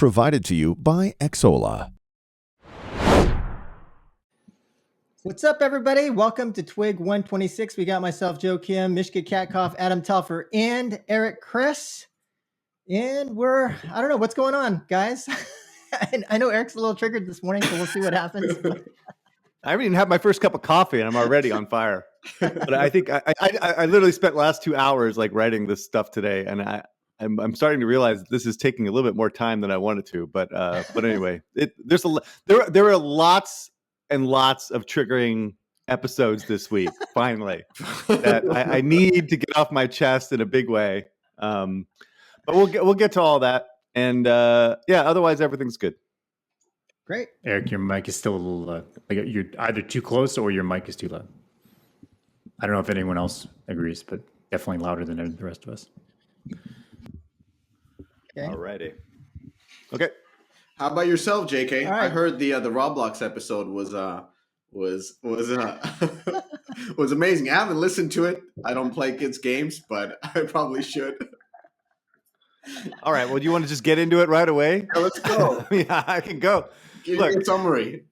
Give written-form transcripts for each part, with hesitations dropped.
provided to you by Xsola. What's up, everybody? Welcome to TWIG 126. We got myself, Joe Kim, Mishka Katkoff, Adam Telfer, and Eric Chris. And I don't know what's going on, guys. I know Eric's a little triggered this morning, so we'll see what happens. I haven't even had my first cup of coffee and I'm already on fire. But I think I literally spent the last 2 hours like writing this stuff today, and I'm starting to realize this is taking a little bit more time than I wanted to. But anyway, there are lots and lots of triggering episodes this week. Finally, that I need to get off my chest in a big way. But we'll get to all that, and otherwise everything's good. Great. Eric, your mic is still a little like you're either too close or your mic is too loud. I don't know if anyone else agrees, but definitely louder than the rest of us. Okay. Alrighty. Okay. How about yourself, JK? All right. I heard the Roblox episode was was amazing. I haven't listened to it. I don't play kids games, but I probably should. All right. Well, do you want to just get into it right away? Yeah, let's go. Yeah, I can go. Give me a summary.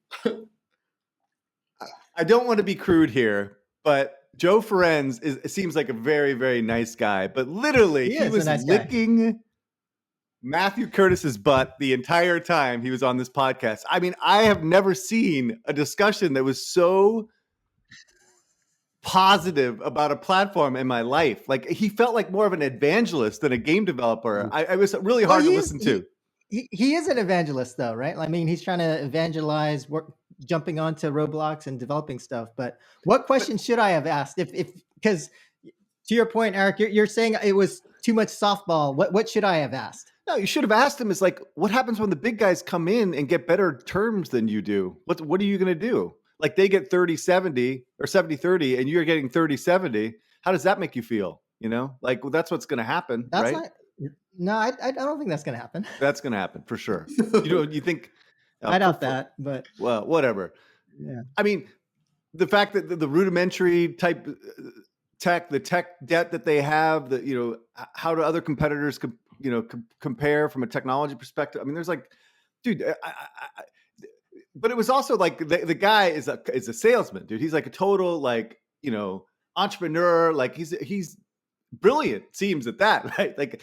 I don't want to be crude here, but Joe Ferenz seems like a very, very nice guy. But literally, he was licking Matthew Curtis's butt the entire time he was on this podcast. I mean, I have never seen a discussion that was so positive about a platform in my life. Like, he felt like more of an evangelist than a game developer. I was really hard to listen to. He is an evangelist, though, right? I mean, he's trying to evangelize jumping onto Roblox and developing stuff. But what question should I have asked? Because to your point, Eric, you're saying it was too much softball. What should I have asked? No, you should have asked him is like, what happens when the big guys come in and get better terms than you do? What are you going to do? Like, they get 30-70 or 70-30 and you're getting 30-70. How does that make you feel? You know, like, well, that's what's going to happen, right? No, I don't think that's going to happen. That's going to happen for sure. You think? I doubt that, but well, whatever. Yeah. I mean, the fact that the rudimentary type tech, the tech debt that they have, how do other competitors compare from a technology perspective? I mean, there's like, dude, but it was also like the guy is a salesman, dude. He's like a total entrepreneur. Like he's brilliant. Seems at that, right? Like,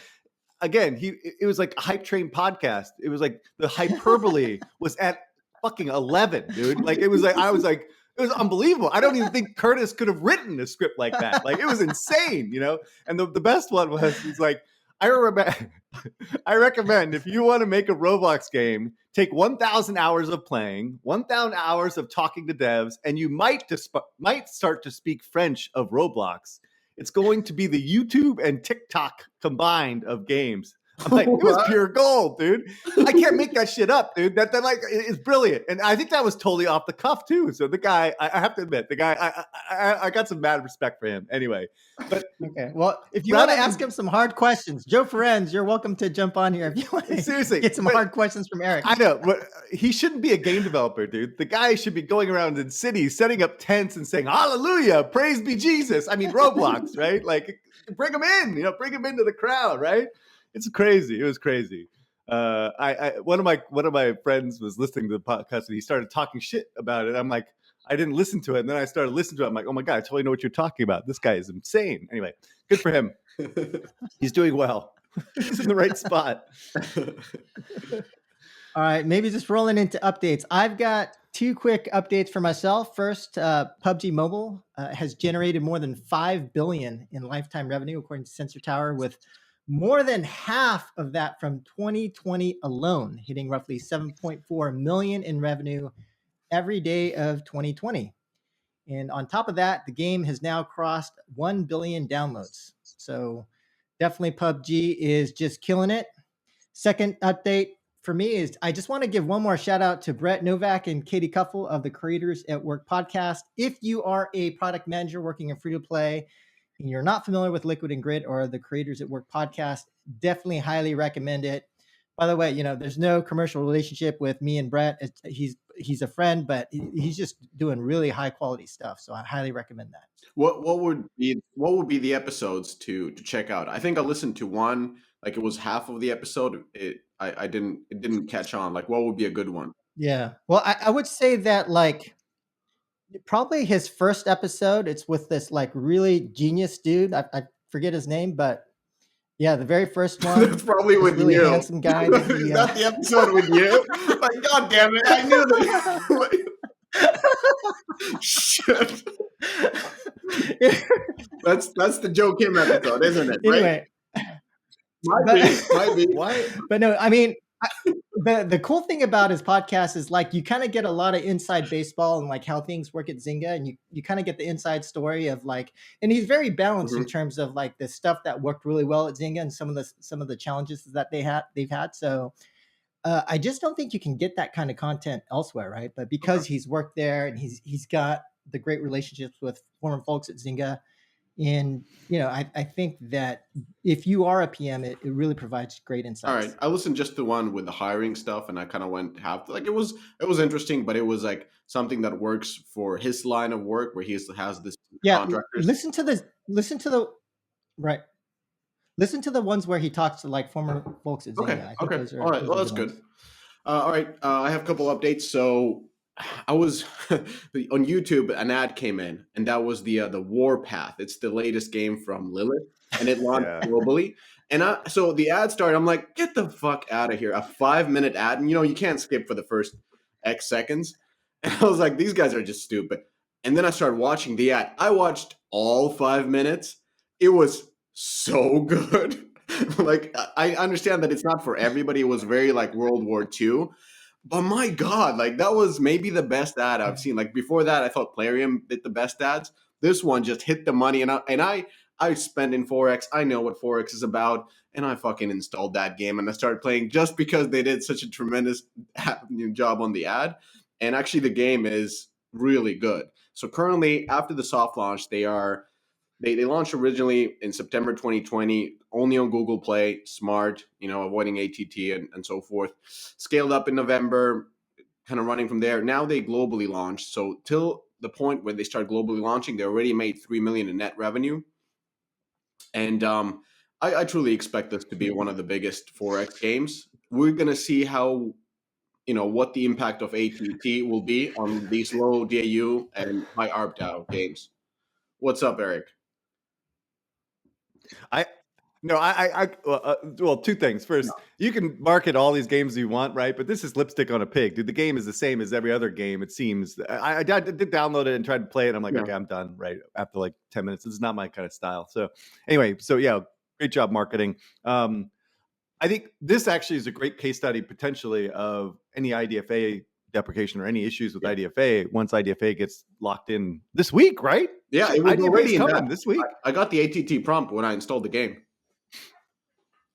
again, it was like a hype train podcast. It was like the hyperbole was at fucking 11, dude. Like, it was like, I was like, it was unbelievable. I don't even think Curtis could have written a script like that. Like, it was insane, And the best one was, he's like, I recommend if you want to make a Roblox game, take 1,000 hours of playing, 1,000 hours of talking to devs, and you might start to speak French of Roblox. It's going to be the YouTube and TikTok combined of games. I'm like, it was pure gold, dude. I can't make that shit up, dude. That like is brilliant, and I think that was totally off the cuff too. So the guy, I have to admit, I got some mad respect for him. Anyway, but okay. Well, if you want to ask him some hard questions, Joe Ferenz, you're welcome to jump on here if you want to seriously get some hard questions from Eric. I know, but he shouldn't be a game developer, dude. The guy should be going around in cities, setting up tents, and saying "Hallelujah, praise be Jesus." I mean, Roblox, right? Like, bring him in, bring him into the crowd, right? It's crazy. It was crazy. One of my friends was listening to the podcast and he started talking shit about it. I'm like, I didn't listen to it, and then I started listening to it. I'm like, oh my god, I totally know what you're talking about. This guy is insane. Anyway, good for him. He's doing well. He's in the right spot. All right, maybe just rolling into updates. I've got two quick updates for myself. First, PUBG Mobile has generated more than $5 billion in lifetime revenue, according to Sensor Tower, with more than half of that from 2020 alone, hitting roughly 7.4 million in revenue every day of 2020. And on top of that, the game has now crossed 1 billion downloads. So definitely PUBG is just killing it. Second update for me is I just want to give one more shout out to Brett Novak and Katie Kuffel of the Creators at Work podcast. If you are a product manager working in free to play and you're not familiar with Liquid and Grid or the Creators at Work podcast, definitely highly recommend it. By the way, there's no commercial relationship with me and Brett. He's a friend, but he's just doing really high quality stuff. So I highly recommend that. What would be the episodes to check out? I think I listened to one, like it was half of the episode. it didn't catch on. Like, what would be a good one? Yeah. Well, I would say that like probably his first episode, it's with this like really genius dude. I forget his name, but yeah, the very first one. That's probably this with really you. handsome guy that he, Is that the episode with you? Like, God damn it! I knew that. Shit. That's the Joe Kim episode, isn't it? Anyway, Right? Might be. Why? but no, I mean, the cool thing about his podcast is like you kind of get a lot of inside baseball and like how things work at Zynga, and you kind of get the inside story of like, and he's very balanced in terms of like the stuff that worked really well at Zynga and some of the challenges that they've had. So I just don't think you can get that kind of content elsewhere, right? But because he's worked there and he's got the great relationships with former folks at Zynga. And, I think that if you are a PM, it really provides great insights. All right, I listened just to one with the hiring stuff, and I kind of went half. Like, it was interesting, but it was like something that works for his line of work, where he has this contractors. Listen to the ones where he talks to like former folks at Zynga. Okay. All right. Well, that's good. All right. I have a couple updates. So I was on YouTube, an ad came in, and that was the Warpath. It's the latest game from Lilith, and it launched globally. And so the ad started. I'm like, get the fuck out of here! A 5-minute ad, and you can't skip for the first X seconds. And I was like, these guys are just stupid. And then I started watching the ad. I watched all 5 minutes. It was so good. Like, I understand that it's not for everybody. It was very like World War II. But my God, like that was maybe the best ad I've seen. Like before that, I thought Plarium did the best ads. This one just hit the money, and I spend in 4X. I know what 4X is about, and I fucking installed that game and I started playing just because they did such a tremendous job on the ad. And actually, the game is really good. So currently, after the soft launch, they launched originally in September 2020, only on Google Play, smart, avoiding ATT and so forth. Scaled up in November, kind of running from there. Now they globally launched. So till the point where they start globally launching, they already made $3 million in net revenue. And I truly expect this to be one of the biggest 4X games. We're going to see how, what the impact of ATT will be on these low DAU and high ARPDAU games. What's up, Eric? Well, two things. First, you can market all these games you want, right? But this is lipstick on a pig, dude. The game is the same as every other game. It seems. I did download it and tried to play it. I'm like, okay, I'm done. Right after like 10 minutes. This is not my kind of style. So anyway, great job marketing. I think this actually is a great case study potentially of any IDFA deprecation or any issues with IDFA once IDFA gets locked in this week, right? Yeah, it was already coming this week. I got the ATT prompt when I installed the game.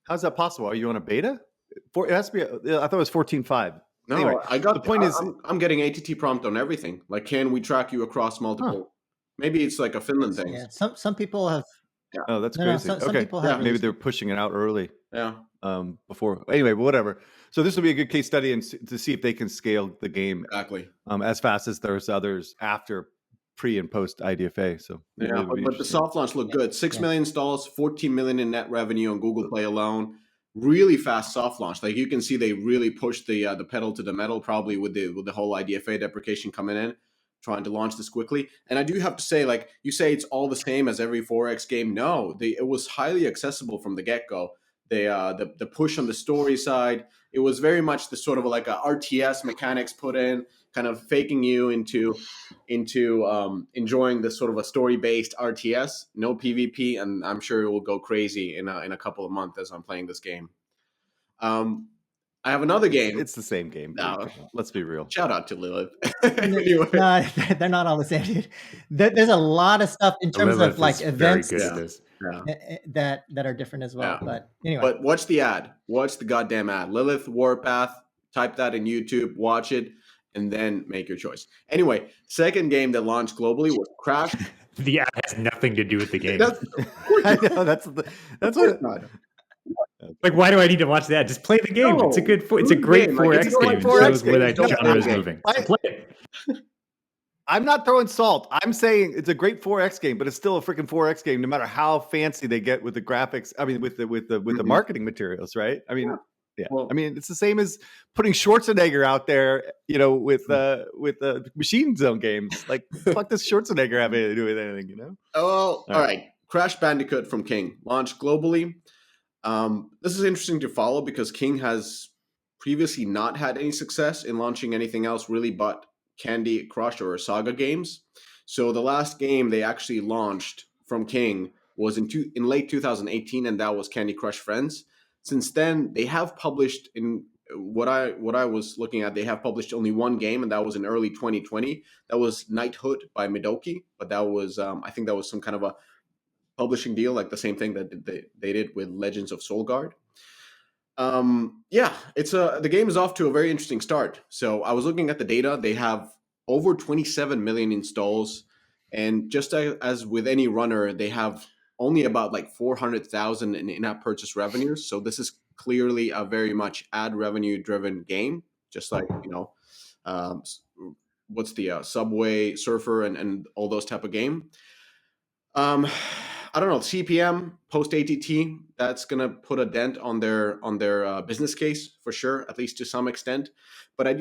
How's that possible? Are you on a beta? It has to be. I thought it was 14.5. No, anyway, I got. The point is, I'm getting ATT prompt on everything. Like, can we track you across multiple? Maybe it's like a Finland thing. Yeah, some people have. Oh, that's crazy. Some people have. Maybe they're pushing it out early. Yeah. Before anyway, but whatever. So this will be a good case study and to see if they can scale the game exactly as fast as there's others after pre and post IDFA. So but the soft launch looked good. 6 million installs, 14 million in net revenue on Google Play alone. Really fast soft launch. Like you can see, they really pushed the pedal to the metal, probably with the whole IDFA deprecation coming in, trying to launch this quickly. And I do have to say, like you say, it's all the same as every 4X game. No, it was highly accessible from the get go. The push on the story side, it was very much the sort of like a RTS mechanics put in, kind of faking you into enjoying this sort of a story-based RTS, no PvP, and I'm sure it will go crazy in a couple of months as I'm playing this game. I have another game. It's the same game. No, let's be real. Shout out to Lilith. Anyway. No, they're not all the same, dude. There's a lot of stuff in terms of like events. Very good at this. That are different as well. But anyway. But watch the ad. Watch the goddamn ad. Lilith Warpath. Type that in YouTube. Watch it, and then make your choice. Anyway, second game that launched globally was Crash. The ad has nothing to do with the game. I know that's what. Like, why do I need to watch that? Just play the game. No, it's a great 4X game. It shows where that genre is moving. Play it. I'm not throwing salt. I'm saying it's a great 4X game, but it's still a freaking 4X game, no matter how fancy they get with the graphics. I mean, with the marketing materials, right? I mean, Yeah. Well- I mean, it's the same as putting Schwarzenegger out there, with Machine Zone games. Like, fuck does Schwarzenegger have anything to do with anything, Oh, All all right. Crash Bandicoot from King launched globally. This is interesting to follow because King has previously not had any success in launching anything else really but Candy Crush or Saga games. So the last game they actually launched from King was in late 2018, and that was Candy Crush Friends. Since then, they have published in what I was looking at. They have published only one game, and that was in early 2020. That was Knighthood by Midoki, but that was I think that was some kind of a publishing deal, like the same thing that they did with Legends of Soulguard. The game is off to a very interesting start. So I was looking at the data. They have over 27 million installs, and just as with any runner, they have only about like 400,000 in-app purchase revenues. So this is clearly a very much ad revenue driven game, just like what's the Subway Surfer and all those type of game. I don't know, CPM post ATT, that's gonna put a dent on their business case for sure, at least to some extent. But I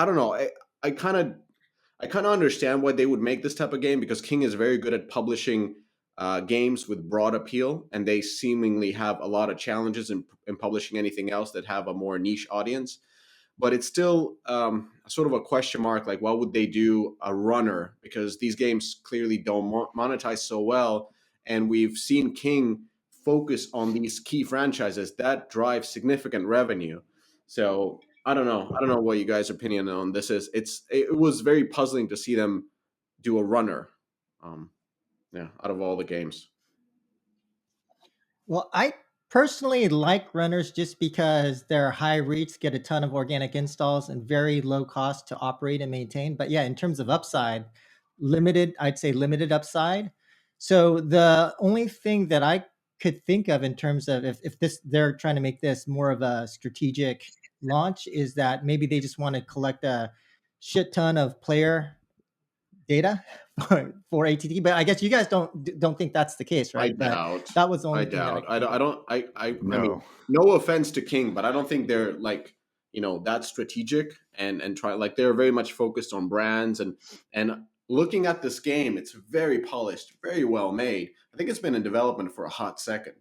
don't know. I kind of understand why they would make this type of game, because King is very good at publishing games with broad appeal, and they seemingly have a lot of challenges in publishing anything else that have a more niche audience. But it's still sort of a question mark, like, what would they do a runner? Because these games clearly don't monetize so well. And we've seen King focus on these key franchises that drive significant revenue. So I don't know. I don't know what you guys' opinion on this is. It was very puzzling to see them do a runner out of all the games. Well, I personally like runners just because they're high reach, get a ton of organic installs, and very low cost to operate and maintain. But yeah, in terms of upside, I'd say limited upside. So the only thing that I could think of in terms of if they're trying to make this more of a strategic launch is that maybe they just want to collect a shit ton of player data for ATT, but I guess you guys don't think that's the case, right? I doubt. That was the only I thing that doubt. I I No. mean, no offense to King, but I don't think they're like, that strategic and try, like, they're very much focused on brands and looking at this game, it's very polished, very well made. I think it's been in development for a hot second.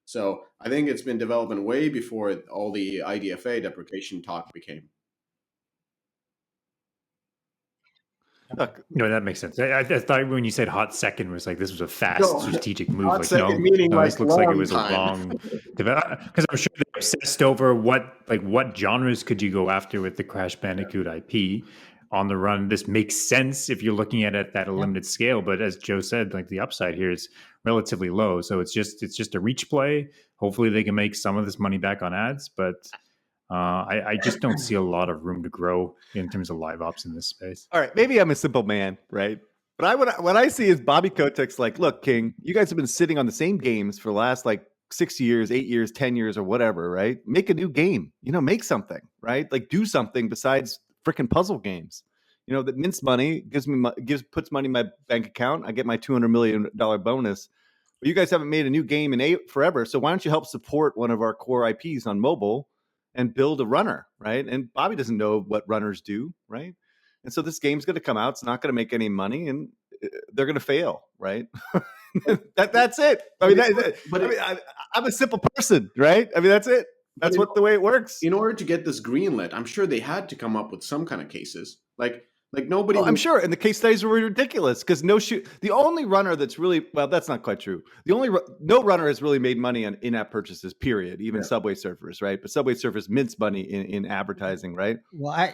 So I think it's been development way before all the IDFA deprecation talk became. Look, No, that makes sense. I thought when you said hot second, it was like this was a fast No, strategic move. hot Like, second meaning like this looks like it long was time. a long because I'm sure they're obsessed over what genres could you go after with the Crash Bandicoot IP on the run. This makes sense if you're looking at it at a limited scale, but as Joe said, like the upside here is relatively low. So it's just a reach play. Hopefully they can make some of this money back on ads, but I just don't see a lot of room to grow in terms of live ops in this space. all right, maybe I'm a simple man, right? But what I see is Bobby Kotick's like, look, King, you guys have been sitting on the same games for the last like 6 years, 8 years, 10 years, or whatever, right? Make a new game, make something, right? Like do something besides freaking puzzle games. That mints money, puts money in my bank account. I get my $200 million bonus. But you guys haven't made a new game in forever, so why don't you help support one of our core IPs on mobile and build a runner, right? And Bobby doesn't know what runners do, right? And so this game's going to come out. It's not going to make any money, and they're going to fail, right? That's it. I'm a simple person, right? I mean, that's it. That's the way it works. In order to get this greenlit, I'm sure they had to come up with some kind of cases. Like nobody. I'm sure, and the case studies were ridiculous because the only runner that's really, well, that's not quite true. No runner has really made money on in-app purchases. Period. Even Subway Surfers, right? But Subway Surfers mints money in advertising, right? Well,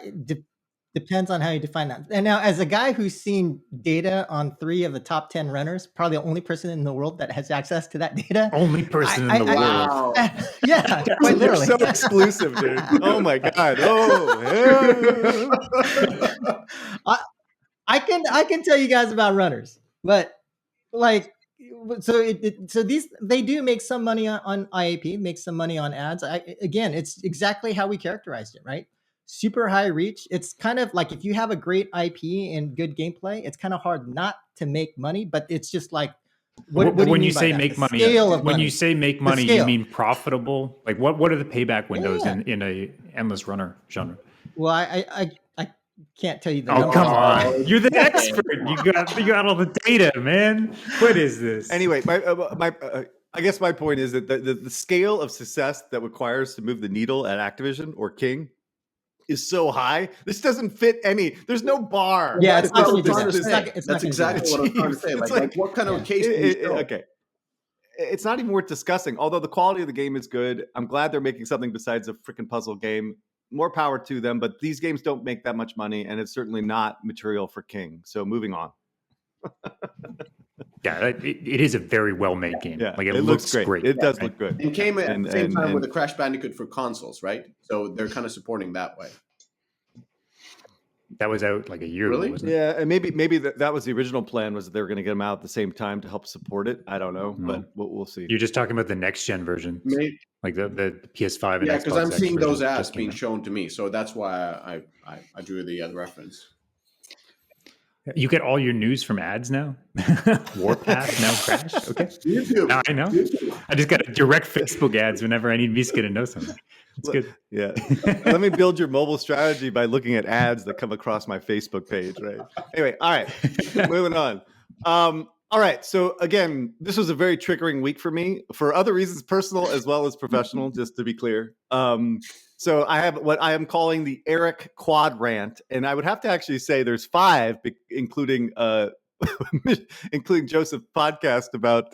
depends on how you define that. And now, as a guy who's seen data on 3 of the top 10 runners, probably the only person in the world that has access to that data. Only person in the world. Wow. Yeah, quite You're literally. so exclusive, dude. Oh my god. I can tell you guys about runners, but like, so they do make some money on IAP, make some money on ads. Again, it's exactly how we characterized it, right? Super high reach. It's kind of like if you have a great IP and good gameplay, it's kind of hard not to make money, but it's just like What do you when mean you by say that? make The money, scale of when money. you say make The money, you scale. mean profitable? Like what are the payback windows Yeah. in a endless runner genre? Well, I can't tell you the Oh, numbers. come Oh, on. You're the expert. You got all the data, man. What is this? Anyway, I guess my point is that the scale of success that requires to move the needle at Activision or King is so high. This doesn't fit any. There's no bar. Yeah, it's not That's going to what do I'm that. trying to It's not. say. It's not That's going to do that. exactly what I'm trying to say. It's Like what kind of Yeah. case can you show? Okay. It's not even worth discussing. Although the quality of the game is good, I'm glad they're making something besides a freaking puzzle game. More power to them, but these games don't make that much money, and it's certainly not material for King. So moving on. Yeah, it is a very well-made game. Yeah, Like it looks great. It does right? look good. And came at the same time and- with the Crash Bandicoot for consoles, right? So they're kind of supporting that way. That was out like a year Really? ago, wasn't it? Yeah, and maybe that was the original plan, was that they were going to get them out at the same time to help support it. I don't know, but we'll see. You're just talking about the next gen version, Maybe, like the PS5 and yeah, Xbox because I'm X seeing those versions ads just came being out. shown to me, so that's why I drew the reference. You get all your news from ads now. Warpath now Crash. Okay, YouTube. now I know. I just got direct Facebook ads whenever I need Miska to know something. It's good. Yeah. Let me build your mobile strategy by looking at ads that come across my Facebook page, right? Anyway, all right. Moving on. All right. So again, this was a very triggering week for me for other reasons, personal as well as professional, just to be clear. So I have what I am calling the Eric Quad Rant, and I would have to actually say there's 5, including including Joseph's podcast about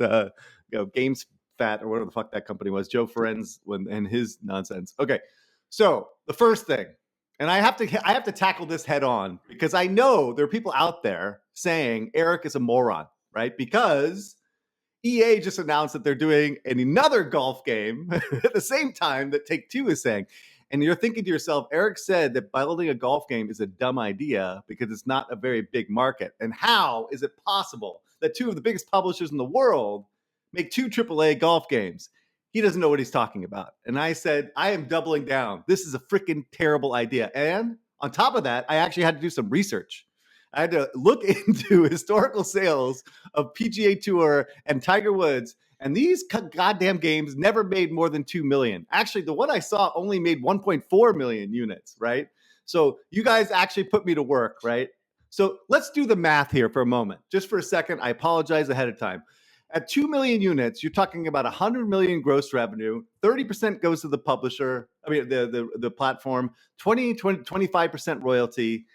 games fat or whatever the fuck that company was, Joe Ferenz and his nonsense. Okay, so the first thing, and I have to tackle this head on because I know there are people out there saying Eric is a moron, right? Because EA just announced that they're doing another golf game at the same time that Take-Two is saying. And you're thinking to yourself, Eric said that building a golf game is a dumb idea because it's not a very big market. And how is it possible that 2 of the biggest publishers in the world make 2 AAA golf games? He doesn't know what he's talking about. And I said, I am doubling down. This is a freaking terrible idea. And on top of that, I actually had to do some research. I had to look into historical sales of PGA Tour and Tiger Woods, and these goddamn games never made more than 2 million. Actually, the one I saw only made 1.4 million units, right? So you guys actually put me to work, right? So let's do the math here for a moment. Just for a second, I apologize ahead of time. At 2 million units, you're talking about 100 million gross revenue. 30% goes to the publisher, the platform, 25% royalty.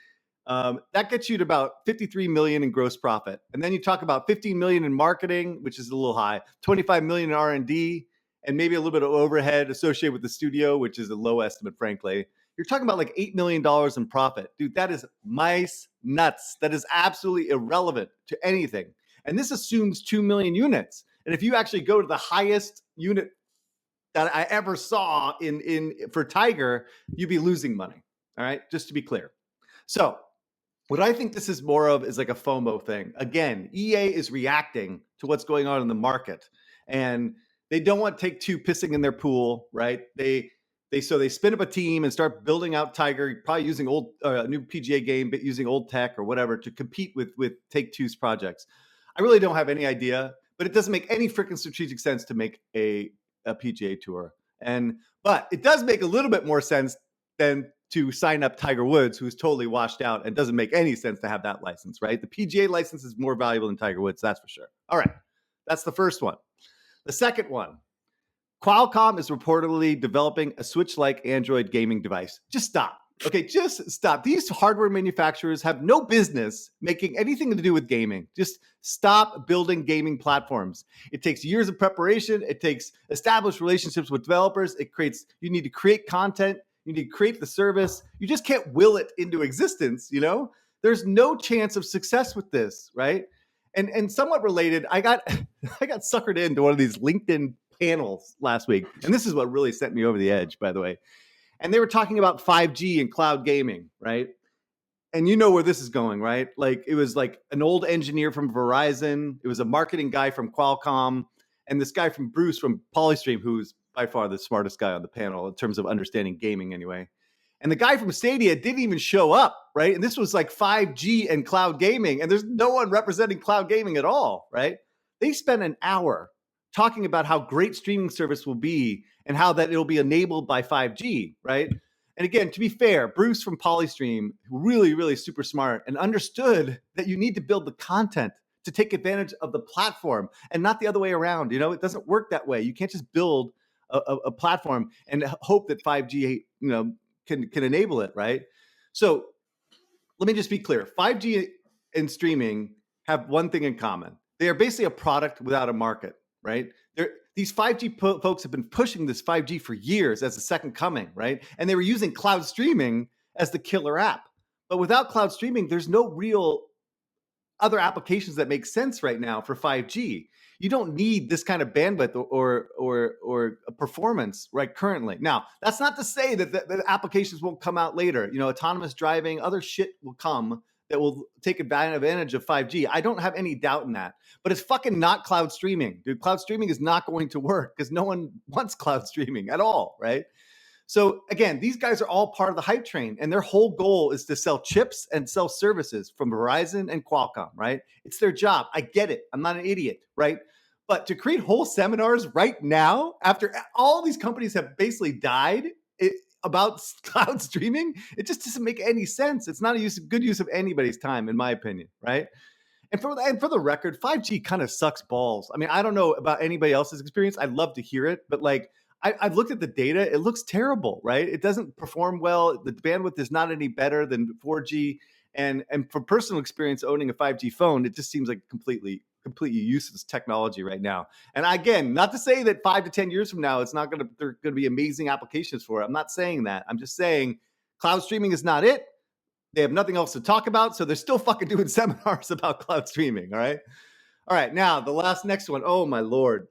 That gets you to about 53 million in gross profit. And then you talk about 15 million in marketing, which is a little high, 25 million in R&D, and maybe a little bit of overhead associated with the studio, which is a low estimate, frankly. You're talking about like $8 million in profit. Dude, that is mice nuts. That is absolutely irrelevant to anything. And this assumes 2 million units. And if you actually go to the highest unit that I ever saw for Tiger, you'd be losing money. All right, just to be clear. So what I think this is more of is like a FOMO thing. Again, EA is reacting to what's going on in the market, and they don't want Take-Two pissing in their pool, right? They spin up a team and start building out Tiger, probably using old new PGA game, but using old tech or whatever to compete with Take-Two's projects. I really don't have any idea, but it doesn't make any freaking strategic sense to make a PGA Tour, but it does make a little bit more sense than to sign up Tiger Woods, who's totally washed out and doesn't make any sense to have that license, right? The PGA license is more valuable than Tiger Woods, that's for sure. All right, that's the first one. The second one, Qualcomm is reportedly developing a Switch-like Android gaming device. Just stop. Okay, just stop. These hardware manufacturers have no business making anything to do with gaming. Just stop building gaming platforms. It takes years of preparation. It takes established relationships with developers. You need to create content. You need to create the service. You just can't will it into existence, you know? There's no chance of success with this, right? And somewhat related, I got suckered into one of these LinkedIn panels last week. And this is what really sent me over the edge, by the way. And they were talking about 5G and cloud gaming, right? And you know where this is going, right? Like it was like an old engineer from Verizon. It was a marketing guy from Qualcomm. And this guy from Bruce from Polystream, who's by far the smartest guy on the panel in terms of understanding gaming anyway. And the guy from Stadia didn't even show up, right? And this was like 5G and cloud gaming. And there's no one representing cloud gaming at all, right? They spent an hour talking about how great streaming service will be and how that it'll be enabled by 5G, right? And again, to be fair, Bruce from Polystream, really, really super smart and understood that you need to build the content to take advantage of the platform and not the other way around. You know, it doesn't work that way. You can't just build a platform and hope that 5G, can enable it, right? So let me just be clear. 5G and streaming have one thing in common. They are basically a product without a market, right? These 5G folks have been pushing this 5G for years as the second coming, right? And they were using cloud streaming as the killer app. But without cloud streaming, there's no real other applications that make sense right now for 5G. You don't need this kind of bandwidth or performance right currently. Now, that's not to say that the applications won't come out later. Autonomous driving, other shit will come that will take advantage of 5G. I don't have any doubt in that. But it's fucking not cloud streaming. Dude, cloud streaming is not going to work because no one wants cloud streaming at all, right? So again, these guys are all part of the hype train, and their whole goal is to sell chips and sell services from Verizon and Qualcomm, right? It's their job. I get it. I'm not an idiot, right? But to create whole seminars right now, after all these companies have basically died about cloud streaming, it just doesn't make any sense. It's not a good use of anybody's time, in my opinion, right? And for the record, 5G kind of sucks balls. I mean, I don't know about anybody else's experience. I'd love to hear it, but I've looked at the data. It looks terrible, right? It doesn't perform well. The bandwidth is not any better than 4G. And from personal experience owning a 5G phone, it just seems like completely useless technology right now. And again, not to say that 5 to 10 years from now, there are going to be amazing applications for it. I'm not saying that. I'm just saying cloud streaming is not it. They have nothing else to talk about, so they're still fucking doing seminars about cloud streaming, all right? All right, now the next one. Oh, my Lord.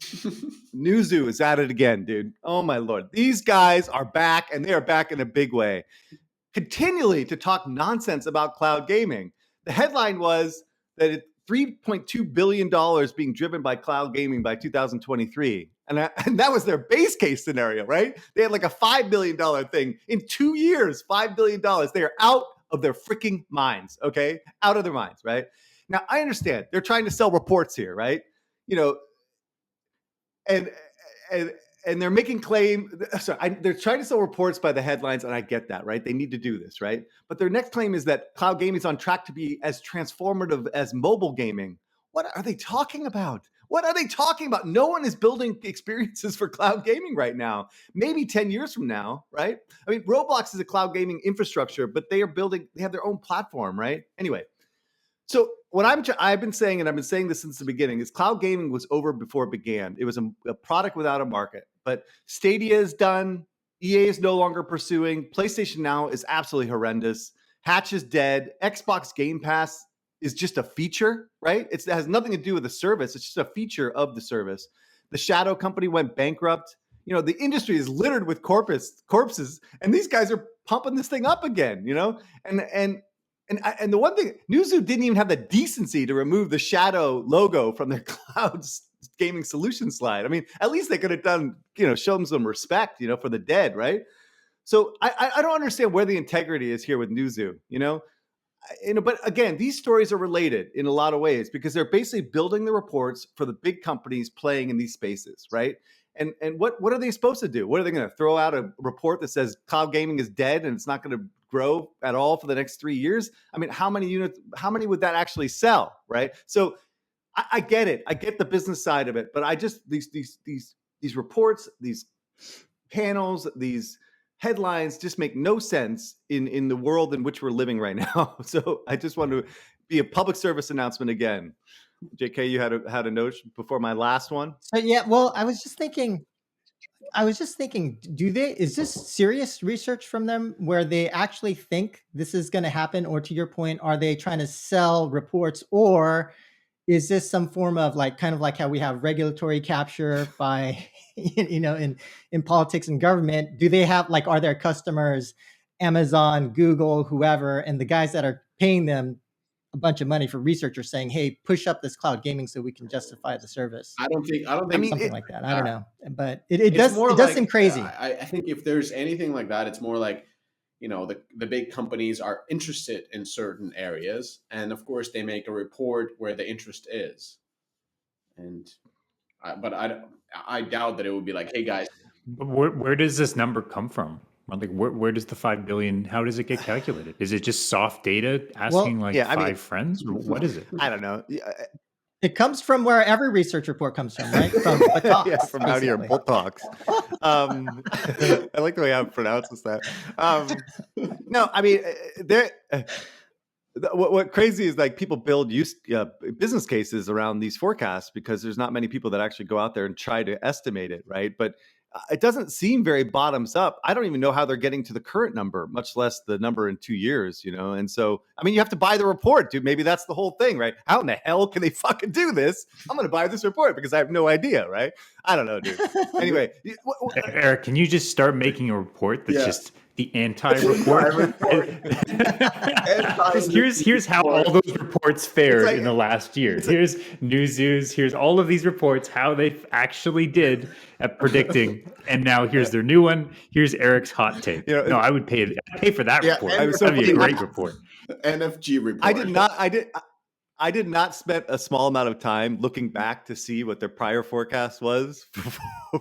Newzoo is at it again, dude. Oh, my Lord. These guys are back, and they are back in a big way. Continually to talk nonsense about cloud gaming. The headline was that $3.2 billion being driven by cloud gaming by 2023. And that was their base case scenario, right? They had like a $5 billion thing in 2 years, $5 billion. They are out of their freaking minds, okay? Out of their minds, right? Now, I understand they're trying to sell reports here, right? And they're making they're trying to sell reports by the headlines, and I get that, right? They need to do this, right? But their next claim is that cloud gaming is on track to be as transformative as mobile gaming. What are they talking about? What are they talking about? No one is building experiences for cloud gaming right now. Maybe 10 years from now, right? I mean, Roblox is a cloud gaming infrastructure, but they have their own platform, right? Anyway, so what I've been saying, and I've been saying this since the beginning, is cloud gaming was over before it began. It was a product without a market. But Stadia is done. EA is no longer pursuing. PlayStation Now is absolutely horrendous. Hatch is dead. Xbox Game Pass is just a feature, right? It has nothing to do with the service. It's just a feature of the service. The Shadow Company went bankrupt. The industry is littered with corpses, and these guys are pumping this thing up again, And the one thing, Newzoo didn't even have the decency to remove the Shadow logo from their cloud gaming solution slide. I mean, at least they could have done, show them some respect, for the dead, right? So I don't understand where the integrity is here with Newzoo, But again, these stories are related in a lot of ways because they're basically building the reports for the big companies playing in these spaces, right? And what are they supposed to do? What are they going to throw out a report that says cloud gaming is dead and it's not going to grow at all for the next 3 years? I mean, how many would that actually sell, right? So I get it. I get the business side of it, but I just these reports, these panels, these headlines just make no sense in the world in which we're living right now. So I just want to be a public service announcement again. JK, you had a note before my last one? So yeah, well, I was just thinking, is this serious research from them where they actually think this is going to happen? Or to your point, are they trying to sell reports, or is this some form of kind of like how we have regulatory capture by, in politics and government? Do they have are their customers Amazon, Google, whoever, and the guys that are paying them a bunch of money for research are saying, hey, push up this cloud gaming so we can justify the service? I don't think something like that. I don't know, but it does seem crazy. I think if there's anything like that, it's more like, the big companies are interested in certain areas, and of course they make a report where the interest is. and I doubt that it would be like, hey guys. But where does this number come from? Like, where does the 5 billion? How does it get calculated? Is it just soft data asking five friends, or what is it? I don't know. It comes from where every research report comes from, right? From the talks, Yeah, from out here, Bull Talks. I like the way I pronounces that. No, I mean, what crazy is like people build business cases around these forecasts because there's not many people that actually go out there and try to estimate it, right? But it doesn't seem very bottoms up. I don't even know how they're getting to the current number, much less the number in 2 years, And so, I mean, you have to buy the report, dude. Maybe that's the whole thing, right? How in the hell can they fucking do this? I'm going to buy this report because I have no idea, right? I don't know, dude. Anyway. Eric, can you just start making a report that's just the anti-report? here's how all those reports fared in the last year. Here's Newzoo's, here's all of these reports, how they actually did at predicting, and now here's their new one. Here's Eric's hot take. No, I would pay for that report. That'd be a great report. NFG report. I did not spend a small amount of time looking back to see what their prior forecast was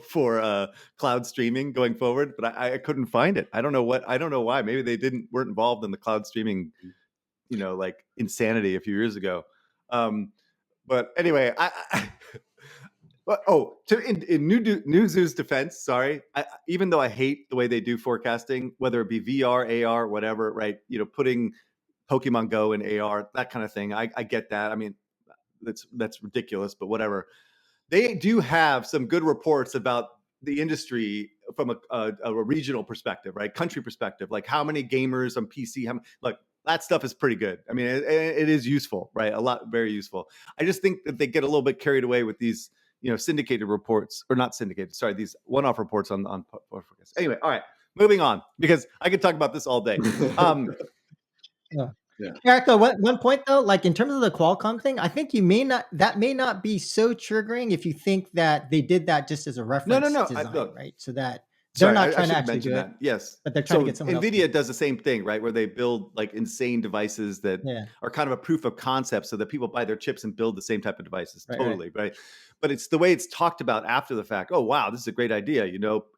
for cloud streaming going forward, but I couldn't find it. I don't know why. Maybe they weren't involved in the cloud streaming, like insanity a few years ago. But anyway, in Newzoo's defense, sorry, even though I hate the way they do forecasting, whether it be VR, AR, whatever, right? Putting Pokemon Go and AR, that kind of thing. I get that. I mean, that's ridiculous, but whatever. They do have some good reports about the industry from a regional perspective, right? Country perspective, like how many gamers on PC, that stuff is pretty good. I mean, it is useful, right? Very useful. I just think that they get a little bit carried away with these, syndicated reports, or not syndicated, sorry, these one-off reports on forecasts. Anyway, all right, moving on, because I could talk about this all day. Yeah. Eric, though, one point though, like in terms of the Qualcomm thing, I think that may not be so triggering if you think that they did that just as a reference design, right? So that they're not trying to actually do it. Yes, but they're trying to get someone NVIDIA else. does the same thing, right? Where they build like insane devices that are kind of a proof of concept, so that people buy their chips and build the same type of devices. Right. But it's the way it's talked about after the fact. Oh wow, this is a great idea.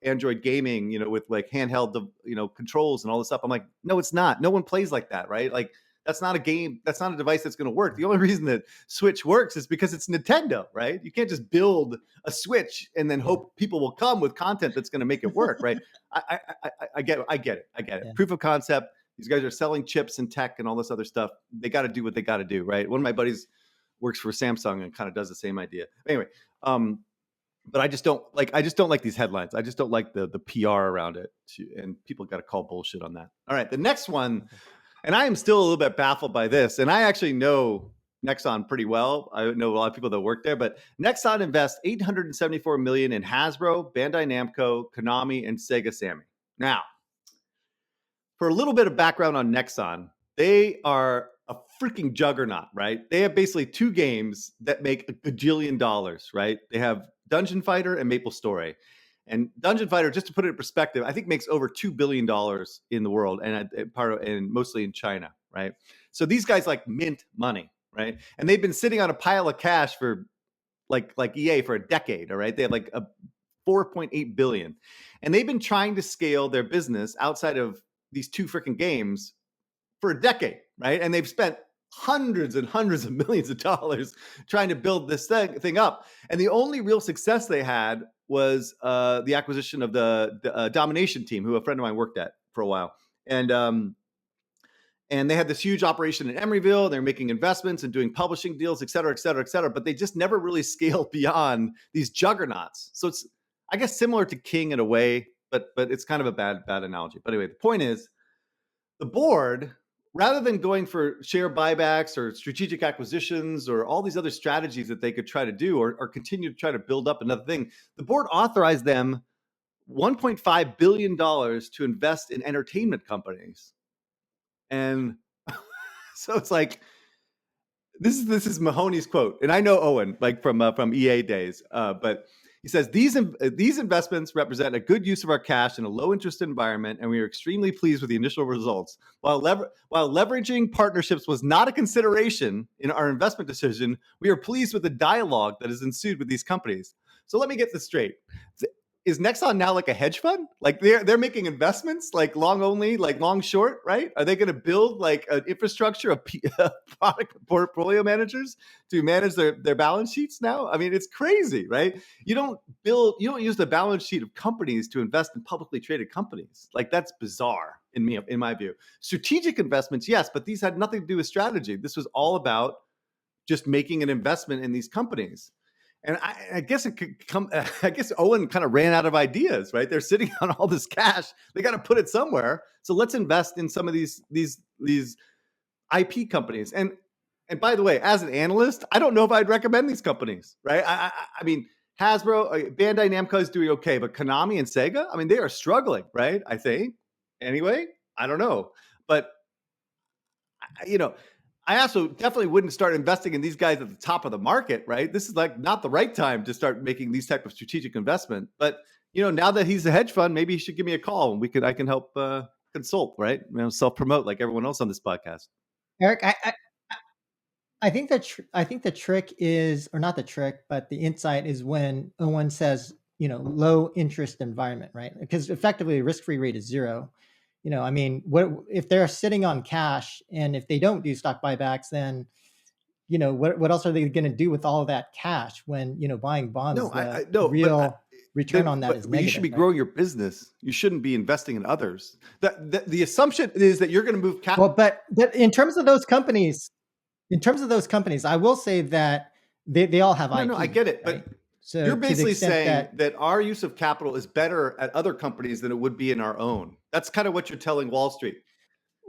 Android gaming, with like handheld, controls and all this stuff. I'm like, no, it's not. No one plays like that, right? Like, that's not a game. That's not a device that's going to work. The only reason that Switch works is because it's Nintendo, right? You can't just build a Switch and then hope people will come with content that's going to make it work, right? I get it. Yeah. Proof of concept. These guys are selling chips and tech and all this other stuff. They got to do what they got to do, right? One of my buddies works for Samsung and kind of does the same idea. Anyway, but I just don't like these headlines. I just don't like the PR around it, and people got to call bullshit on that. All right, the next one. And I am still a little bit baffled by this. And I actually know Nexon pretty well. I know a lot of people that work there, but Nexon invests $874 million in Hasbro, Bandai Namco, Konami, and Sega Sammy. Now, for a little bit of background on Nexon, they are a freaking juggernaut, right? They have basically two games that make a gajillion dollars, right? They have Dungeon Fighter and Maple Story. And Dungeon Fighter, just to put it in perspective, I think makes over $2 billion in the world, and mostly in China, right? So these guys like mint money, right? And they've been sitting on a pile of cash for like EA for a decade, all right? They have like a 4.8 billion, and they've been trying to scale their business outside of these two freaking games for a decade, right? And they've spent hundreds and hundreds of millions of dollars trying to build this thing up, and the only real success they had was the acquisition of the Domination team, who a friend of mine worked at for a while. And they had this huge operation in Emeryville. They're making investments and doing publishing deals, et cetera, et cetera, et cetera. But they just never really scaled beyond these juggernauts. So it's, I guess, similar to King in a way, but it's kind of a bad analogy. But anyway, the point is, the board, rather than going for share buybacks or strategic acquisitions or all these other strategies that they could try to do or continue to try to build up another thing, the board authorized them $1.5 billion to invest in entertainment companies. And so it's like, this is Mahoney's quote. And I know Owen, like from EA days, but He says, these investments represent a good use of our cash in a low interest environment, and we are extremely pleased with the initial results. While leveraging partnerships was not a consideration in our investment decision, we are pleased with the dialogue that has ensued with these companies. So let me get this straight. Is Nexon now like a hedge fund? Like they're making investments, like long only, like long short, right? Are they going to build like an infrastructure of product portfolio managers to manage their balance sheets now? I mean, it's crazy, right? You don't use the balance sheet of companies to invest in publicly traded companies. Like that's bizarre in my view. Strategic investments, yes, but these had nothing to do with strategy. This was all about just making an investment in these companies. And I guess it could come. I guess Owen kind of ran out of ideas, right? They're sitting on all this cash. They got to put it somewhere. So let's invest in some of these IP companies. And by the way, as an analyst, I don't know if I'd recommend these companies, right? I mean, Hasbro, Bandai Namco is doing okay, but Konami and Sega, I mean, they are struggling, right? I think. Anyway, I don't know, but I also definitely wouldn't start investing in these guys at the top of the market, right? This is like not the right time to start making these type of strategic investment. But now that he's a hedge fund, maybe he should give me a call and I can help consult, right? Self-promote like everyone else on this podcast. Eric, I think the trick is, or not the trick, but the insight is when Owen says, low interest environment, right? Because effectively risk-free rate is 0. I mean, what if they're sitting on cash, and if they don't do stock buybacks, then what else are they going to do with all of that cash when buying bonds? Return on that is negative. You should be growing your business. You shouldn't be investing in others. The assumption is that you're going to move capital. Well, but in terms of those companies, I will say that they all have IP. No, I get it, right? but so you're basically saying that our use of capital is better at other companies than it would be in our own. That's kind of what you're telling Wall Street.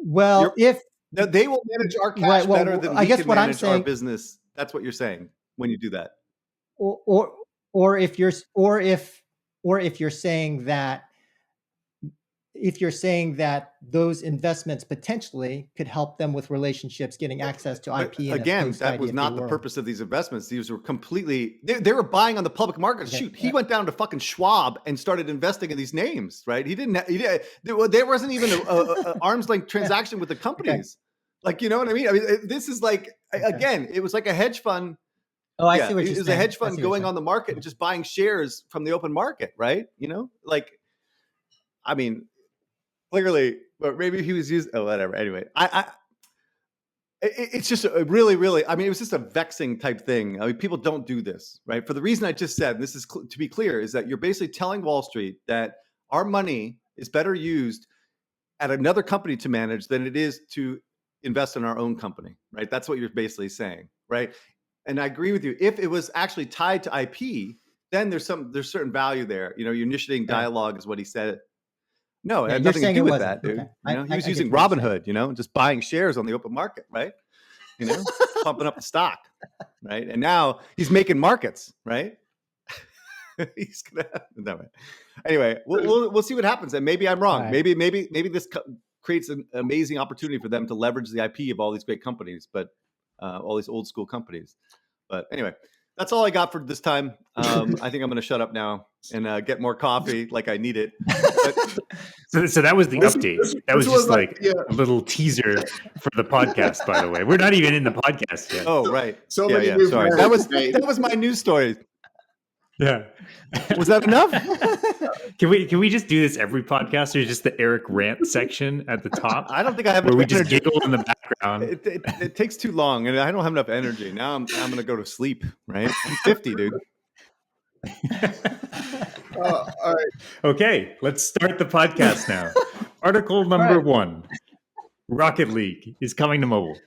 Well, they will manage our cash better than we can manage our saying, business. That's what you're saying when you do that. Or if you're saying that those investments potentially could help them with relationships, getting access to IP. Again, that was not the purpose of these investments. These were completely, they were buying on the public market. Okay. Shoot, he went down to fucking Schwab and started investing in these names, right? There wasn't even a arm's length transaction with the companies. Okay. Like, you know what I mean? I mean, this is like, again, it was like a hedge fund. Oh, I see what you're saying. It was a hedge fund going on the market and just buying shares from the open market, right? I mean, clearly, but maybe he was using. Oh, whatever. Anyway, it's just a really, really. I mean, it was just a vexing type thing. I mean, people don't do this, right? For the reason I just said. And this is to be clear, is that you're basically telling Wall Street that our money is better used at another company to manage than it is to invest in our own company, right? That's what you're basically saying, right? And I agree with you. If it was actually tied to IP, then there's certain value there. You're initiating dialogue, is what he said. No, it had nothing to do with that, dude. Okay. He was using Robinhood, just buying shares on the open market, right? Pumping up the stock, right? And now he's making markets, right? He's gonna. Anyway, we'll see what happens, and maybe I'm wrong. Right. Maybe this creates an amazing opportunity for them to leverage the IP of all these great companies, but all these old school companies. But anyway, that's all I got for this time. I think I'm going to shut up now and get more coffee, like I need it. So that was the update. That was just like a little teaser for the podcast. By the way, we're not even in the podcast yet. Oh, right. Sorry, that was my news story. Yeah. Was that enough? Can we just do this every podcast, or just the Eric rant section at the top? I don't think I have where enough we just energy. giggle in the background. It takes too long, and I don't have enough energy. Now I'm going to go to sleep. Right? I'm 50, dude. All right. Okay, let's start the podcast now. Article number 1: Rocket League is coming to mobile.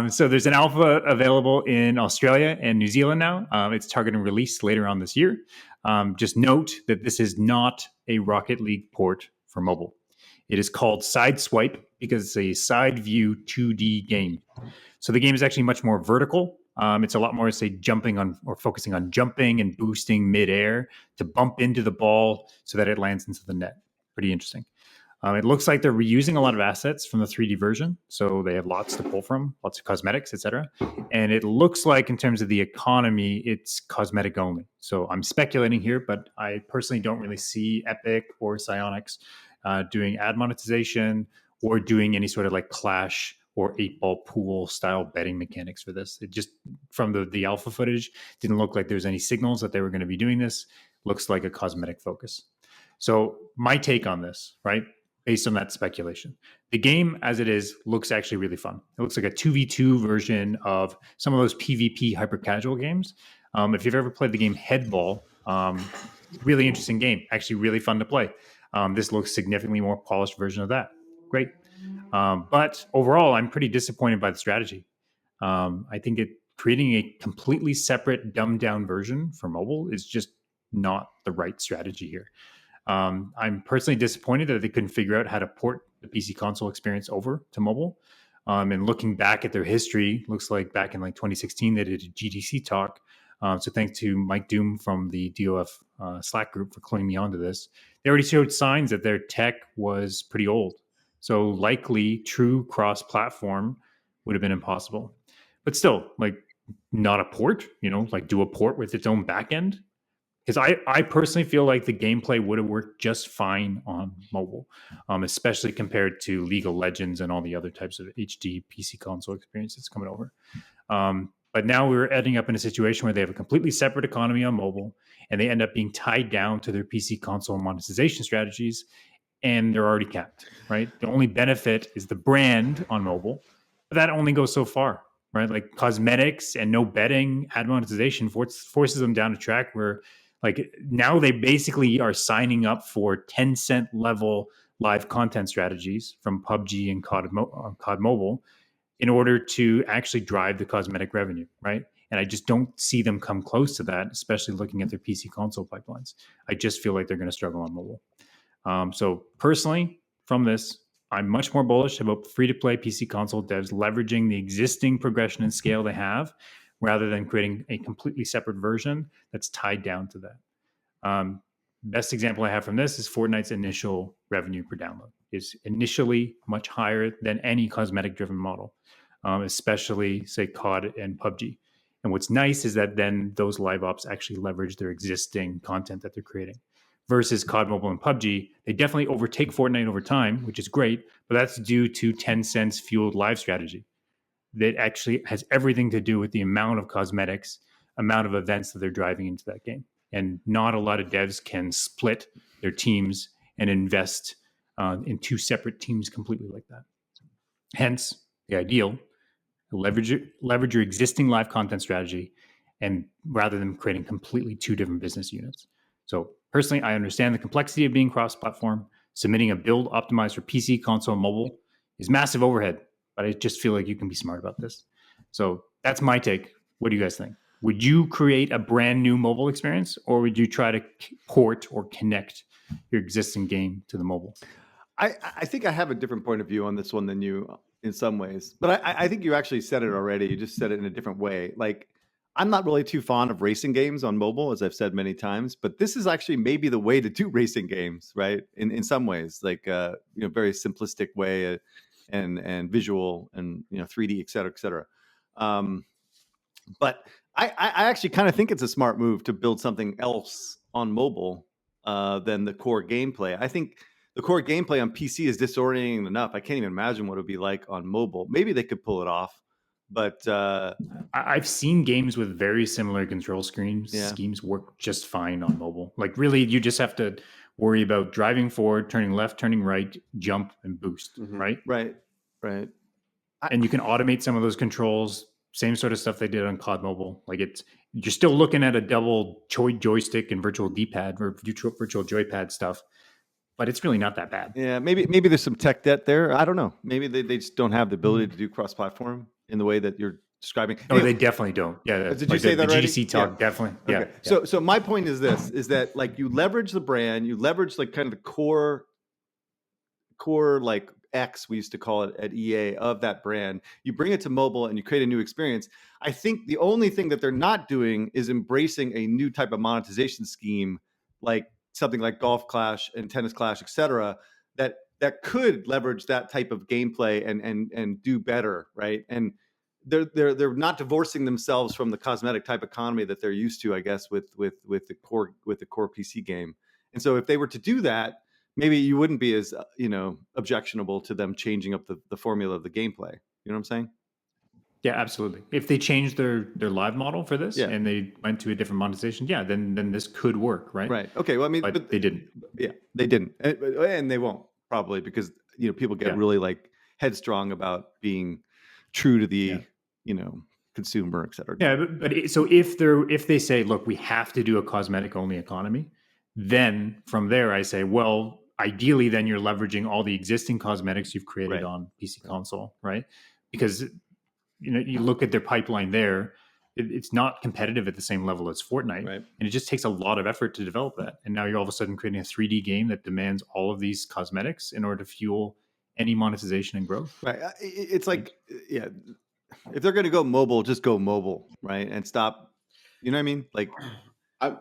So there's an alpha available in Australia and New Zealand now. It's targeting release later on this year. Just note that this is not a Rocket League port for mobile. It is called Sideswipe because it's a side view 2D game. So the game is actually much more vertical. It's a lot more, say, focusing on jumping and boosting midair to bump into the ball so that it lands into the net. Pretty interesting. It looks like they're reusing a lot of assets from the 3D version, so they have lots to pull from, lots of cosmetics, etc. And it looks like, in terms of the economy, it's cosmetic only. So I'm speculating here, but I personally don't really see Epic or Psyonix doing ad monetization or doing any sort of like Clash or 8-ball pool style betting mechanics for this. It just, from the alpha footage, didn't look like there's any signals that they were going to be doing this. Looks like a cosmetic focus. So my take on this, right, based on that speculation, the game as it is looks actually really fun. It looks like a 2v2 version of some of those PvP hyper casual games. If you've ever played the game Headball, really interesting game, actually really fun to play. This looks significantly more polished version of that. Great. But overall, I'm pretty disappointed by the strategy. I think creating a completely separate, dumbed down version for mobile is just not the right strategy here. I'm personally disappointed that they couldn't figure out how to port the PC console experience over to mobile. And looking back at their history, looks like back in like 2016, they did a GDC talk. So thanks to Mike Doom from the DOF Slack group for cluing me onto this. They already showed signs that their tech was pretty old. So likely true cross-platform would have been impossible. But still, like, not a port, like do a port with its own backend. Because I personally feel like the gameplay would have worked just fine on mobile, especially compared to League of Legends and all the other types of HD PC console experiences coming over. But now we're ending up in a situation where they have a completely separate economy on mobile, and they end up being tied down to their PC console monetization strategies, and they're already capped, right? The only benefit is the brand on mobile, but that only goes so far, right? Like cosmetics and no betting, ad monetization forces them down a track where, like, now they basically are signing up for Tencent level live content strategies from PUBG and COD Mobile in order to actually drive the cosmetic revenue, right? And I just don't see them come close to that, especially looking at their PC console pipelines. I just feel like they're going to struggle on mobile. So personally, from this, I'm much more bullish about free-to-play PC console devs leveraging the existing progression and scale they have, rather than creating a completely separate version that's tied down to that. Best example I have from this is Fortnite's initial revenue per download is initially much higher than any cosmetic-driven model, especially, say, COD and PUBG. And what's nice is that then those live ops actually leverage their existing content that they're creating. Versus COD Mobile and PUBG, they definitely overtake Fortnite over time, which is great, but that's due to Tencent's fueled live strategy. That actually has everything to do with the amount of cosmetics, amount of events that they're driving into that game. And not a lot of devs can split their teams and invest in two separate teams completely like that. Hence, the ideal, leverage your existing live content strategy, and rather than creating completely two different business units. So personally, I understand the complexity of being cross-platform. Submitting a build optimized for PC, console, and mobile is massive overhead, but I just feel like you can be smart about this. So that's my take. What do you guys think? Would you create a brand new mobile experience, or would you try to port or connect your existing game to the mobile? I think I have a different point of view on this one than you in some ways, but I think you actually said it already. You just said it in a different way. Like, I'm not really too fond of racing games on mobile, as I've said many times, but this is actually maybe the way to do racing games, right? In some ways, like very simplistic way and visual and 3D, et cetera, et cetera. But I actually kind of think it's a smart move to build something else on mobile than the core gameplay. I think the core gameplay on PC is disorienting enough. I can't even imagine what it would be like on mobile. Maybe they could pull it off. But I've seen games with very similar control schemes work just fine on mobile. Like, really, you just have to worry about driving forward, turning left, turning right, jump, and boost, right? Right. And you can automate some of those controls. Same sort of stuff they did on COD Mobile. Like, you're still looking at a double joystick and virtual D-pad or virtual joypad stuff, but it's really not that bad. Yeah, maybe there's some tech debt there. I don't know. Maybe they just don't have the ability to do cross-platform in the way that you're describing. No, they definitely don't. Yeah. Did you say that already? The GDC talk, definitely. Okay. Yeah. So my point is this, is that, like, you leverage the brand, you leverage like kind of the core like X, we used to call it at EA, of that brand. You bring it to mobile and you create a new experience. I think the only thing that they're not doing is embracing a new type of monetization scheme, like something like Golf Clash and Tennis Clash, et cetera, that that could leverage that type of gameplay and do better, right? And they're not divorcing themselves from the cosmetic type economy that they're used to, I guess, with the core PC game. And so if they were to do that, maybe you wouldn't be as objectionable to them changing up the formula of the gameplay. You know what I'm saying? Yeah, absolutely. If they changed their live model for this Yeah. and they went to a different monetization, then this could work, right? Right. Okay. Well, I mean, but they didn't. Yeah, they didn't, and they won't probably, because people get really like headstrong about being true to the consumer, et cetera. Yeah, so if they say, look, we have to do a cosmetic only economy, then from there I say, well, ideally then you're leveraging all the existing cosmetics you've created on PC console, right? Because you look at their pipeline there, it's not competitive at the same level as Fortnite, right? And it just takes a lot of effort to develop that. And now you're all of a sudden creating a 3D game that demands all of these cosmetics in order to fuel any monetization and growth. Right. It's like, yeah, if they're going to go mobile, just go mobile, right? And stop. You know what I mean? Like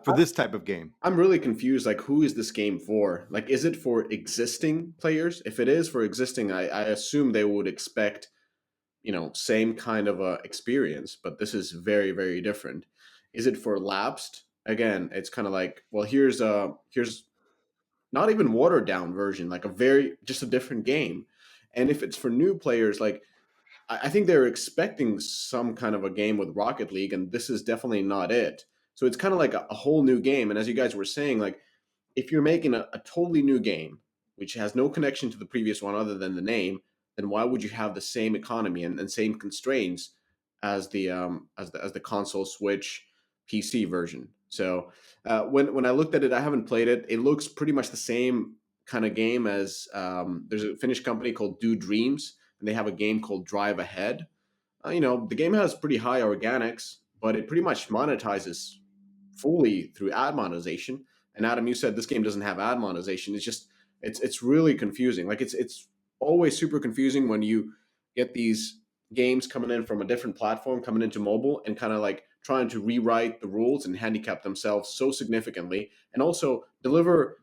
for this type of game, I'm really confused. Like, who is this game for? Like, is it for existing players? If it is for existing, I assume they would expect, same kind of experience, but this is very, very different. Is it for lapsed? Again, it's kind of like, well, here's not even watered down version, like just a different game. And if it's for new players, like I think they're expecting some kind of a game with Rocket League, and this is definitely not it. So it's kind of like a whole new game. And as you guys were saying, like if you're making a totally new game, which has no connection to the previous one other than the name, then why would you have the same economy and same constraints as the console, Switch, PC version? So when I looked at it, I haven't played it. It looks pretty much the same kind of game as there's a Finnish company called Do Dreams, and they have a game called Drive Ahead. The game has pretty high organics, but it pretty much monetizes fully through ad monetization. And Adam, you said this game doesn't have ad monetization. It's really confusing. Like it's always super confusing when you get these games coming in from a different platform, coming into mobile, and kind of like trying to rewrite the rules and handicap themselves so significantly, and also deliver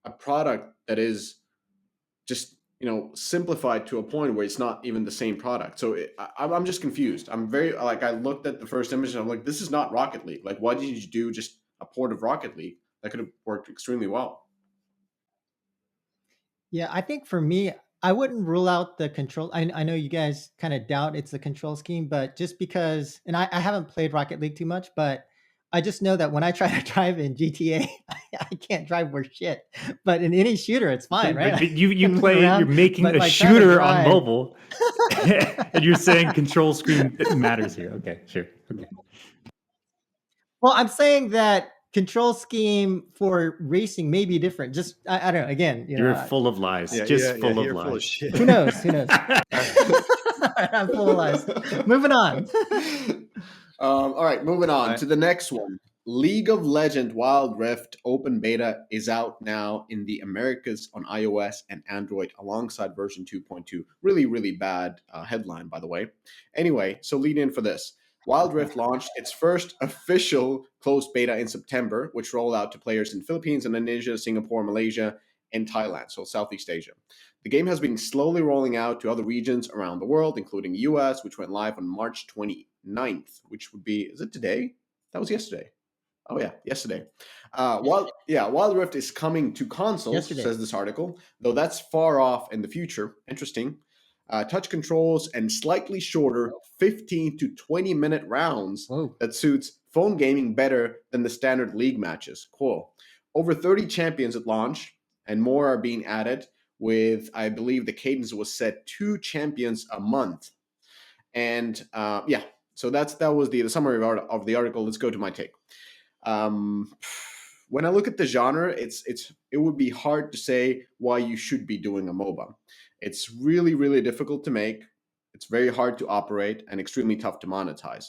a product that is just simplified to a point where it's not even the same product. So I'm just confused. I'm very like, I looked at the first image and I'm like, this is not Rocket League. Like, why did you do just a port of Rocket League? That could have worked extremely well. Yeah, I think for me, I wouldn't rule out the control. I know you guys kind of doubt it's the control scheme, but just because, and I haven't played Rocket League too much, but I just know that when I try to drive in GTA, I can't drive worth shit. But in any shooter, it's fine, right? But you're making a shooter on mobile, and you're saying control screen matters here. Okay, sure. Okay. Well, I'm saying that control scheme for racing may be different. Just I don't know. Again, you're full of lies. Full of lies. Full of shit. Who knows? I'm full of lies. Moving on. All right, moving on to the next one. League of Legends Wild Rift open beta is out now in the Americas on iOS and Android alongside version 2.2. Really, really bad headline, by the way. Anyway, so lead in for this. Wild Rift launched its first official closed beta in September, which rolled out to players in Philippines, Indonesia, Singapore, Malaysia, and Thailand, so Southeast Asia. The game has been slowly rolling out to other regions around the world, including US, which went live on March 29th, which would be, is it today? That was yesterday. Oh yeah, yesterday. Wild Rift is coming to consoles, says this article, though that's far off in the future. Interesting. Touch controls and slightly shorter 15 to 20 minute rounds that suits phone gaming better than the standard league matches. Cool. Over 30 champions at launch, and more are being added, with, I believe the cadence was set 2 champions a month. And so that was the summary of the article. Let's go to my take. When I look at the genre, it would be hard to say why you should be doing a MOBA. It's really, really difficult to make. It's very hard to operate and extremely tough to monetize.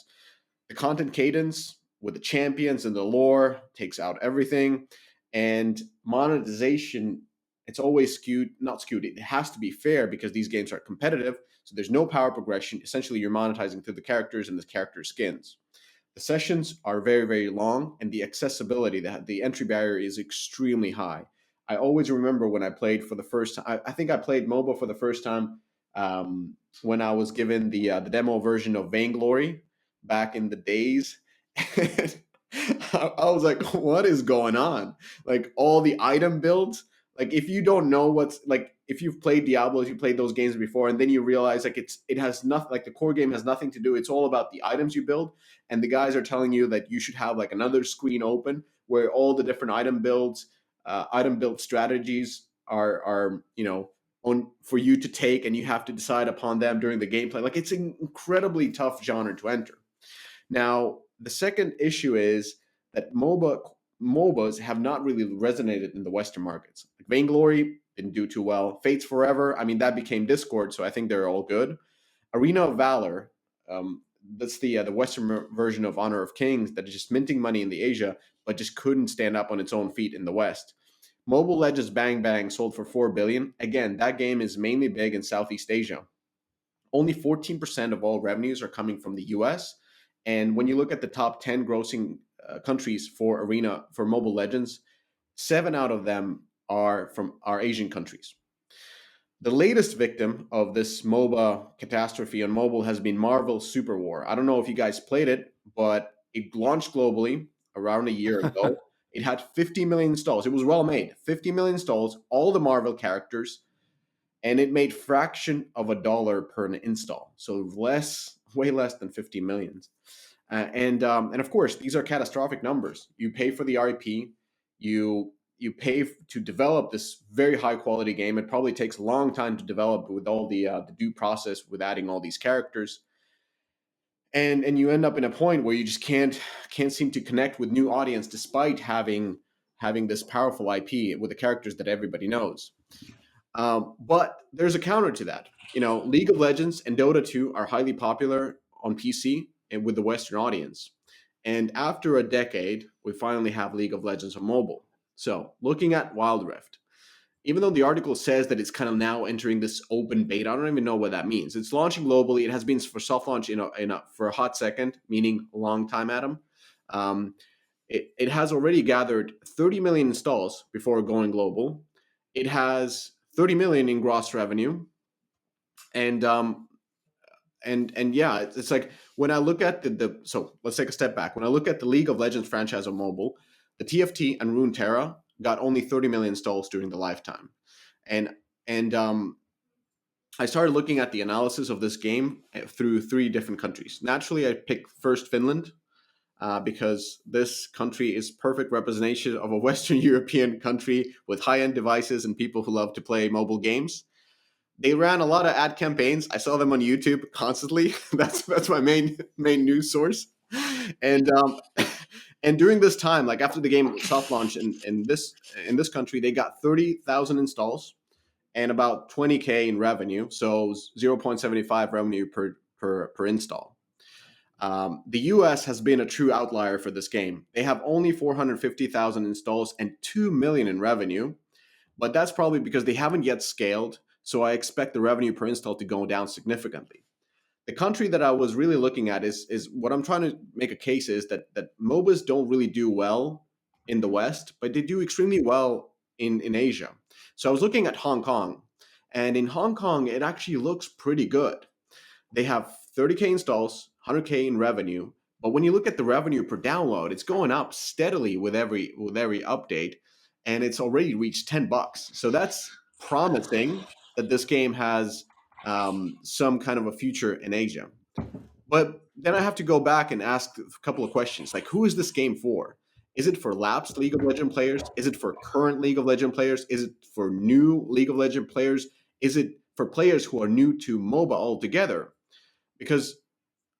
The content cadence with the champions and the lore takes out everything. And monetization, it's always not skewed. It has to be fair because these games are competitive. So there's no power progression. Essentially, you're monetizing through the characters and the character skins. The sessions are very, very long, and the accessibility, the entry barrier is extremely high. I always remember when I played for the first time. I think I played MOBA for the first time when I was given the demo version of Vainglory back in the days. I was like, what is going on? Like all the item builds. Like if you don't know what's like, if you've played Diablo, if you played those games before, and then you realize like it has nothing, like the core game has nothing to do. It's all about the items you build, and the guys are telling you that you should have like another screen open where all the different item build strategies are on for you to take, and you have to decide upon them during the gameplay. Like it's an incredibly tough genre to enter. Now, the second issue is that MOBAs have not really resonated in the Western markets. Like Vainglory didn't do too well. Fates Forever, I mean, that became Discord, so I think they're all good. Arena of Valor, that's the Western version of Honor of Kings that is just minting money in the Asia, but just couldn't stand up on its own feet in the West. Mobile Legends Bang Bang sold for $4 billion. Again, that game is mainly big in Southeast Asia. Only 14% of all revenues are coming from the US. And when you look at the top 10 grossing countries for Mobile Legends, 7 out of them are Asian countries. The latest victim of this MOBA catastrophe on mobile has been Marvel Super War. I don't know if you guys played it, but it launched globally around a year ago. It had 50 million installs. It was well made. 50 million installs, all the Marvel characters, and it made fraction of a dollar per install. So way less than 50 million. And of course, these are catastrophic numbers. You pay for the RP, you pay to develop this very high quality game. It probably takes a long time to develop with all the due process with adding all these characters. And you end up in a point where you just can't seem to connect with new audience despite having this powerful IP with the characters that everybody knows. But there's a counter to that. League of Legends and Dota 2 are highly popular on PC and with the Western audience. And after a decade, we finally have League of Legends on mobile. So looking at Wild Rift, even though the article says that it's kind of now entering this open beta, I don't even know what that means. It's launching globally. It has been for soft launch for a hot second, meaning a long time, Adam. It has already gathered 30 million installs before going global. It has 30 million in gross revenue. And yeah, it's like when I look at so let's take a step back. When I look at the League of Legends franchise on mobile, the TFT and Runeterra got only 30 million installs during the lifetime. And I started looking at the analysis of this game through 3 different countries. Naturally, I picked first Finland because this country is perfect representation of a Western European country with high-end devices and people who love to play mobile games. They ran a lot of ad campaigns. I saw them on YouTube constantly. That's my main news source. And during this time, like after the game soft launch in this country, they got 30,000 installs and about 20K in revenue. So 0.75 revenue per install. The US has been a true outlier for this game. They have only 450,000 installs and 2 million in revenue, but that's probably because they haven't yet scaled. So I expect the revenue per install to go down significantly. The country that I was really looking at is what I'm trying to make a case is that MOBAs don't really do well in the West, but they do extremely well in Asia. So I was looking at Hong Kong, and in Hong Kong, it actually looks pretty good. They have 30K installs, 100K in revenue, but when you look at the revenue per download, it's going up steadily with every update, and it's already reached $10. So that's promising that this game has some kind of a future in Asia. But then I have to go back and ask a couple of questions, like who is this game for? Is it for lapsed League of Legends players? Is it for current League of Legends players? Is it for new League of Legends players? Is it for players who are new to MOBA altogether? Because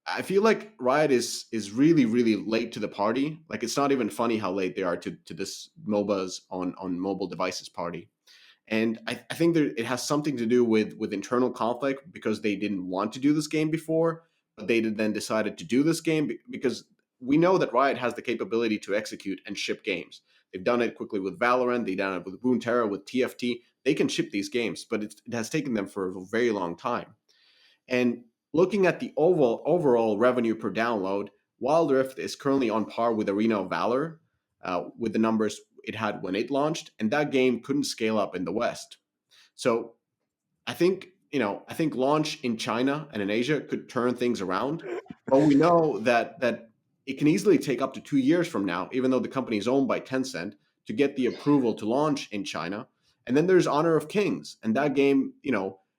I feel like Riot is really, really late to the party. Like it's not even funny how late they are to this MOBAs on mobile devices party. And I think it has something to do with internal conflict because they didn't want to do this game before, but they then decided to do this game because we know that Riot has the capability to execute and ship games. They've done it quickly with Valorant. They've done it with Runeterra, with TFT. They can ship these games, but it has taken them for a very long time. And looking at the overall revenue per download, Wild Rift is currently on par with Arena of Valor with the numbers. it had when it launched, and that game couldn't scale up in the West. So I think launch in China and in Asia could turn things around, but we know that it can easily take up to 2 years from now, even though the company is owned by Tencent, to get the approval to launch in China. And then there's Honor of Kings, and that game,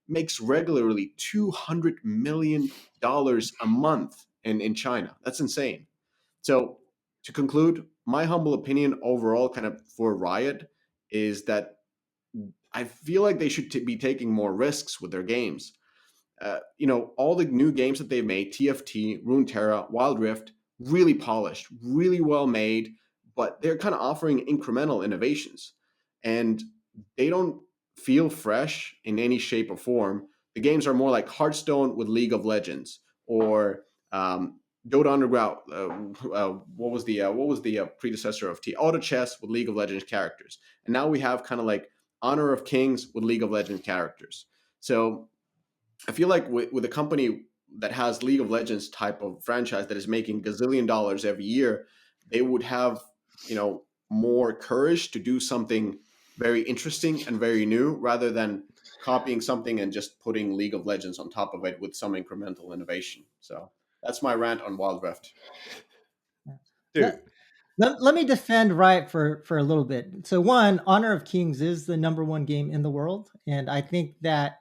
makes regularly $200 million a month in China. That's insane. So to conclude, my humble opinion overall, kind of for Riot, is that I feel like they should be taking more risks with their games. All the new games that they've made, TFT, Runeterra, Wild Rift, really polished, really well made, but they're kind of offering incremental innovations. And they don't feel fresh in any shape or form. The games are more like Hearthstone with League of Legends, or Dota Underground. What was the predecessor of Auto Chess with League of Legends characters? And now we have kind of like Honor of Kings with League of Legends characters. So I feel like with a company that has League of Legends type of franchise that is making gazillion dollars every year, they would have, more courage to do something very interesting and very new, rather than copying something and just putting League of Legends on top of it with some incremental innovation. So that's my rant on Wild Rift. Dude, Let me defend Riot for a little bit. So one, Honor of Kings is the number one game in the world. And I think that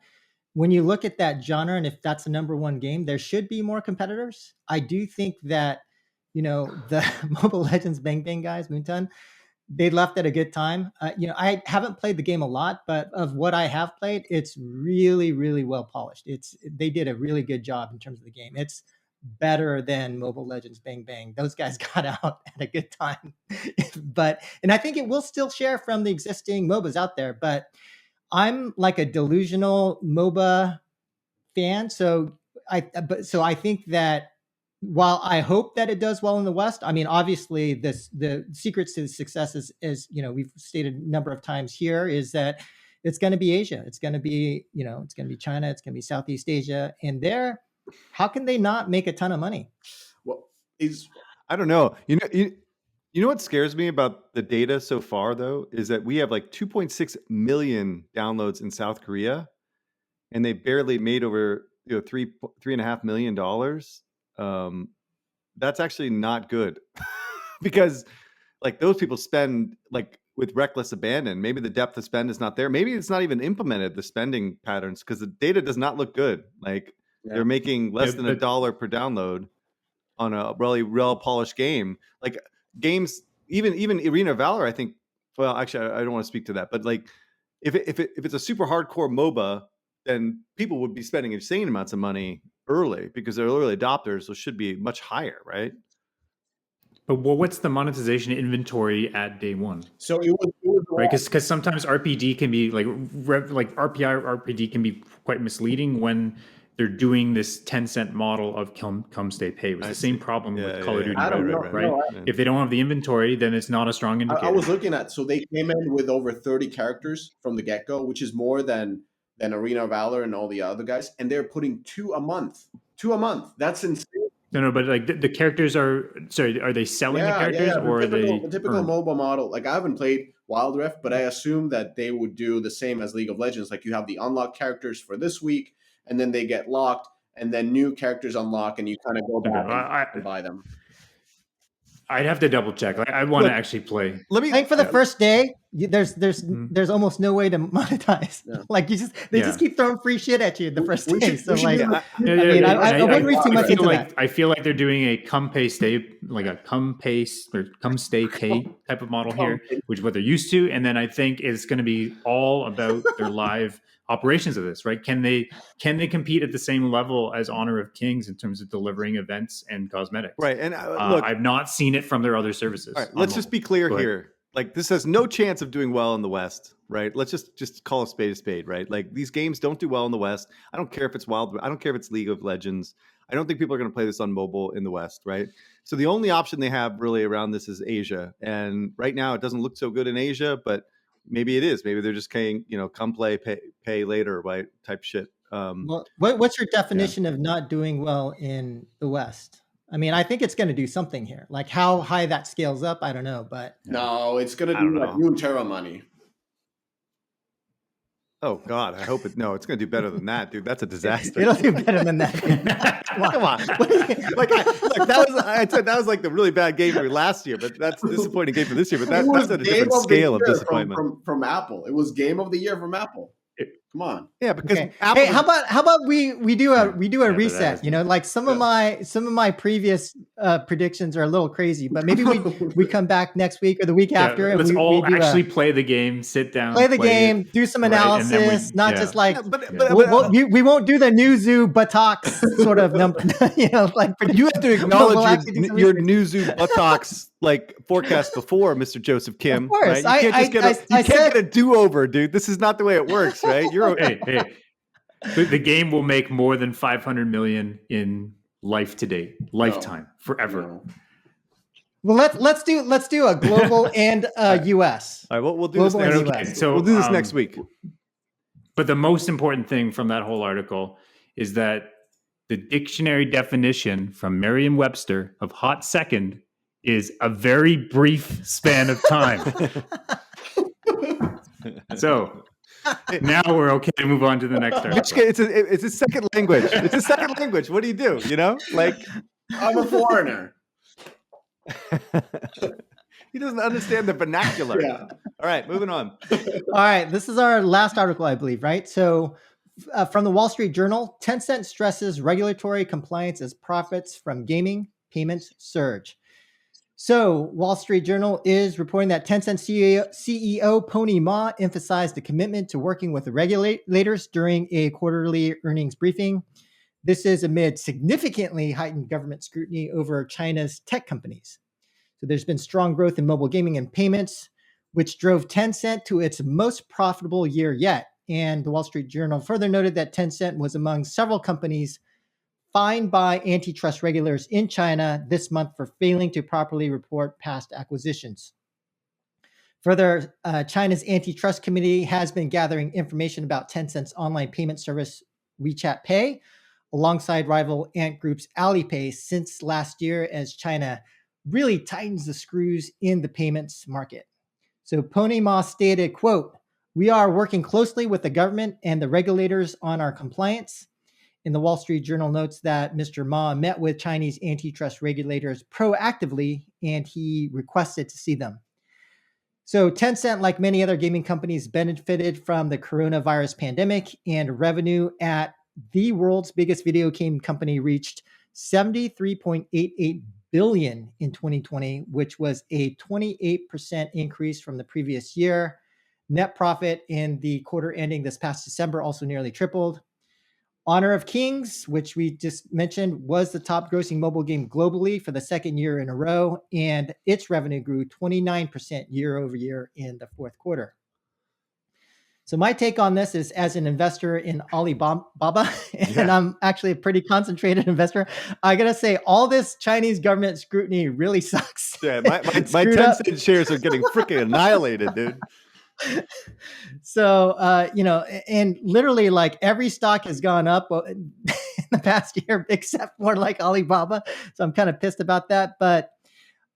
when you look at that genre, and if that's the number one game, there should be more competitors. I do think that, the Mobile Legends Bang Bang guys, Moonton, they left at a good time. I haven't played the game a lot, but of what I have played, it's really, really well polished. They did a really good job in terms of the game. It's better than Mobile Legends Bang Bang. Those guys got out at a good time. And I think it will still share from the existing MOBAs out there, but I'm like a delusional MOBA fan. So I think that while I hope that it does well in the West, I mean, obviously the secrets to the success is we've stated a number of times here, is that it's going to be Asia. It's going to be, it's going to be China. It's going to be Southeast Asia. And how can they not make a ton of money? Well, I don't know. You know what scares me about the data so far, though, is that we have like 2.6 million downloads in South Korea, and they barely made over $3.5 million. That's actually not good because like those people spend like with reckless abandon. Maybe the depth of spend is not there. Maybe it's not even implemented, the spending patterns, because the data does not look good. Like they're making less than $1 per download on a really well polished game. Like games, even Arena of Valor, I think. Well, actually, I don't want to speak to that, but like if it's a super hardcore MOBA, then people would be spending insane amounts of money early because they're early adopters, so it should be much higher, right? But what's the monetization inventory at day one? So it was right, because sometimes RPD can be like RPD can be quite misleading when they're doing this Tencent model of come stay pay. It was the same problem with Call of Duty, right? If they don't have the inventory, then it's not a strong indicator. I was looking at, so they came in with over 30 characters from the get-go, which is more than Arena of Valor and all the other guys, and they're putting 2 a month. 2 a month. That's insane. No, but like the characters are they selling the characters or the typical mobile model? Like I haven't played Wild Rift, but I assume that they would do the same as League of Legends. Like you have the unlocked characters for this week, and then they get locked, and then new characters unlock, and you kind of go back and buy them. I'd have to double check. Like, I want to actually play. I think for the first day, there's almost no way to monetize. Yeah. Like they just keep throwing free shit at you the first day. So like, I wouldn't read too much into that. I feel like they're doing a come stay pay type of model here, which is what they're used to. And then I think it's going to be all about their live operations of this, right? Can they compete at the same level as Honor of Kings in terms of delivering events and cosmetics? Right. And look, I've not seen it from their other services. All right, let's just be clear here. Like this has no chance of doing well in the West, right? Let's just call a spade, right? Like these games don't do well in the West. I don't care if it's Wild. I don't care if it's League of Legends. I don't think people are going to play this on mobile in the West, right? So the only option they have really around this is Asia. And right now it doesn't look so good in Asia, but maybe it is. Maybe they're just saying, come play, pay later, right? Type shit. Well, what's your definition of not doing well in the West? I mean, I think it's going to do something here. Like how high that scales up, I don't know, but No, it's gonna I don't do like know. Runeterra money. Oh God, I hope it. No, it's going to do better than that, dude. That's a disaster. it'll do better than that. Come on. Look, I said that was like the really bad game for last year, but that's a disappointing game for this year. But It was that's at a game different of the scale of year disappointment. from Apple. It was game of the year from Apple. Come on. Yeah, because Okay. Apple. Hey, how about we do a but that reset? was- You know, like some of my previous predictions are a little crazy, but maybe we come back next week or the week after, and let's we all do actually play the game, sit down, play the it, game, do some right, and then analysis, not just like Yeah, but we won't do the Newzoo buttocks sort of number, you know, like you have to we'll acknowledge actually do some your research. Newzoo buttocks like forecast before, Mr. Joseph Kim. Of course. Right? You can't just I get a do-over, dude. This is not the way it works, right? You're hey. The game will make more than 500 million in lifetime, forever. No. Well, let's do a global and US. All right, we'll do this Global next and week. US. So We'll do this next week. But the most important thing from that whole article is that the dictionary definition from Merriam-Webster of hot second is a very brief span of time. So now we're okay to move on to the next article. It's a second language. It's a second language. What do you do? You know, like I'm a foreigner. he doesn't understand the vernacular. Yeah. All right, moving on. All right, this is our last article, I believe, right? So, from the Wall Street Journal, Tencent stresses regulatory compliance as profits from gaming payments surge. So, Wall Street Journal is reporting that Tencent CEO Pony Ma emphasized the commitment to working with the regulators during a quarterly earnings briefing. This is amid significantly heightened government scrutiny over China's tech companies. So, there's been strong growth in mobile gaming and payments, which drove Tencent to its most profitable year yet. And the Wall Street Journal further noted that Tencent was among several companies fined by antitrust regulators in China this month for failing to properly report past acquisitions. Further, China's antitrust committee has been gathering information about Tencent's online payment service WeChat Pay, alongside rival Ant Group's Alipay since last year, as China really tightens the screws in the payments market. So Pony Ma stated, quote, "We are working closely with the government and the regulators on our compliance." And the Wall Street Journal notes that Mr. Ma met with Chinese antitrust regulators proactively, and he requested to see them. So Tencent, like many other gaming companies, benefited from the coronavirus pandemic, and revenue at the world's biggest video game company reached $73.88 billion in 2020, which was a 28% increase from the previous year. Net profit in the quarter ending this past December also nearly tripled. Honor of Kings, which we just mentioned, was the top grossing mobile game globally for the second year in a row, and its revenue grew 29% year over year in the fourth quarter. So my take on this is, as an investor in Alibaba, and I'm actually a pretty concentrated investor, I gotta say all this Chinese government scrutiny really sucks. Yeah, my Tencent shares are getting freaking annihilated, dude. So, and literally like every stock has gone up in the past year, except for like Alibaba. So I'm kind of pissed about that. But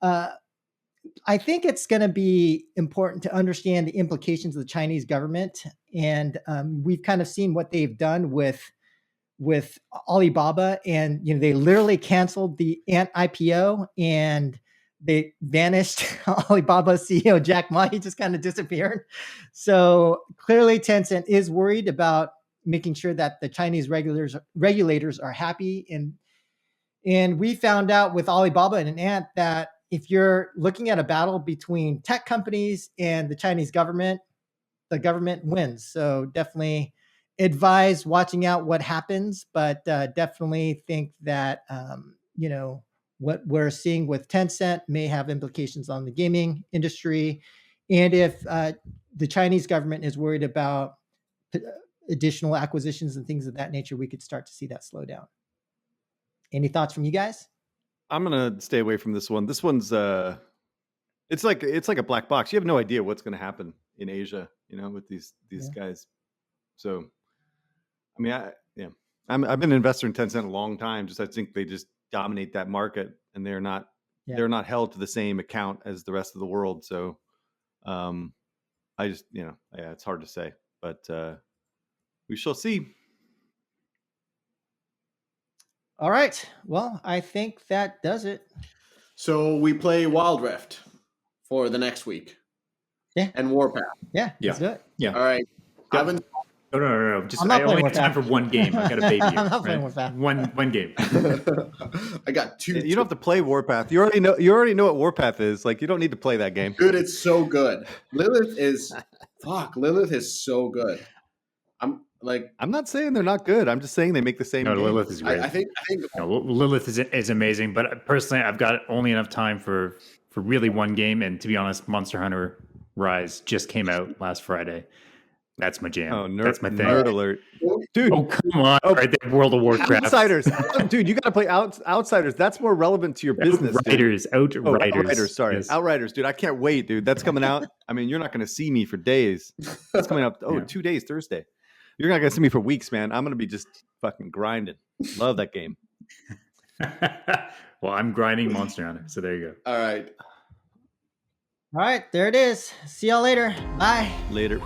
I think it's going to be important to understand the implications of the Chinese government. And we've kind of seen what they've done with Alibaba. And, they literally canceled the Ant IPO, and they vanished Alibaba's CEO, Jack Ma. He just kind of disappeared. So clearly Tencent is worried about making sure that the Chinese regulators are happy. And we found out with Alibaba and Ant that if you're looking at a battle between tech companies and the Chinese government, the government wins. So definitely advise watching out what happens, but definitely think that, what we're seeing with Tencent may have implications on the gaming industry. And if the Chinese government is worried about additional acquisitions and things of that nature, we could start to see that slow down. Any thoughts from you guys? I'm gonna stay away from this one. This one's it's like a black box. You have no idea what's gonna happen in Asia, with these guys. So, I mean, I've been an investor in Tencent a long time. I think they just dominate that market, and they're not Yeah. they're not held to the same account as the rest of the world. So, I just it's hard to say, but we shall see. All right. Well, I think that does it. So we play Wild Rift for the next week. Yeah. And Warpath. Yeah. Let's do it. Yeah. All right. Yep. I've been No. Just I'm not I only playing have time Warpath. for one game. I got a baby. I'm not right? playing Warpath. One game. I got two. You don't have to play Warpath. You already know what Warpath is. Like, you don't need to play that game. Dude, it's so good. Lilith is so good. I'm not saying they're not good. I'm just saying they make the same No, game. Lilith is great. I think No, Lilith is amazing, but personally, I've got only enough time for really one game. And to be honest, Monster Hunter Rise just came out last Friday. That's my jam. Oh, That's my thing. nerd alert. Dude, Oh, come on. Right there, World of Warcraft. Outsiders. Dude, you got to play Outsiders. That's more relevant to your business. Outriders. Outriders, sorry. Yes. Outriders, dude. I can't wait, dude. That's coming out. I mean, you're not going to see me for days. That's coming out. Oh, 2 days, Thursday. You're not going to see me for weeks, man. I'm going to be just fucking grinding. Love that game. Well, I'm grinding Monster Hunter, so there you go. all right. All right. There it is. See y'all later. Bye. Later.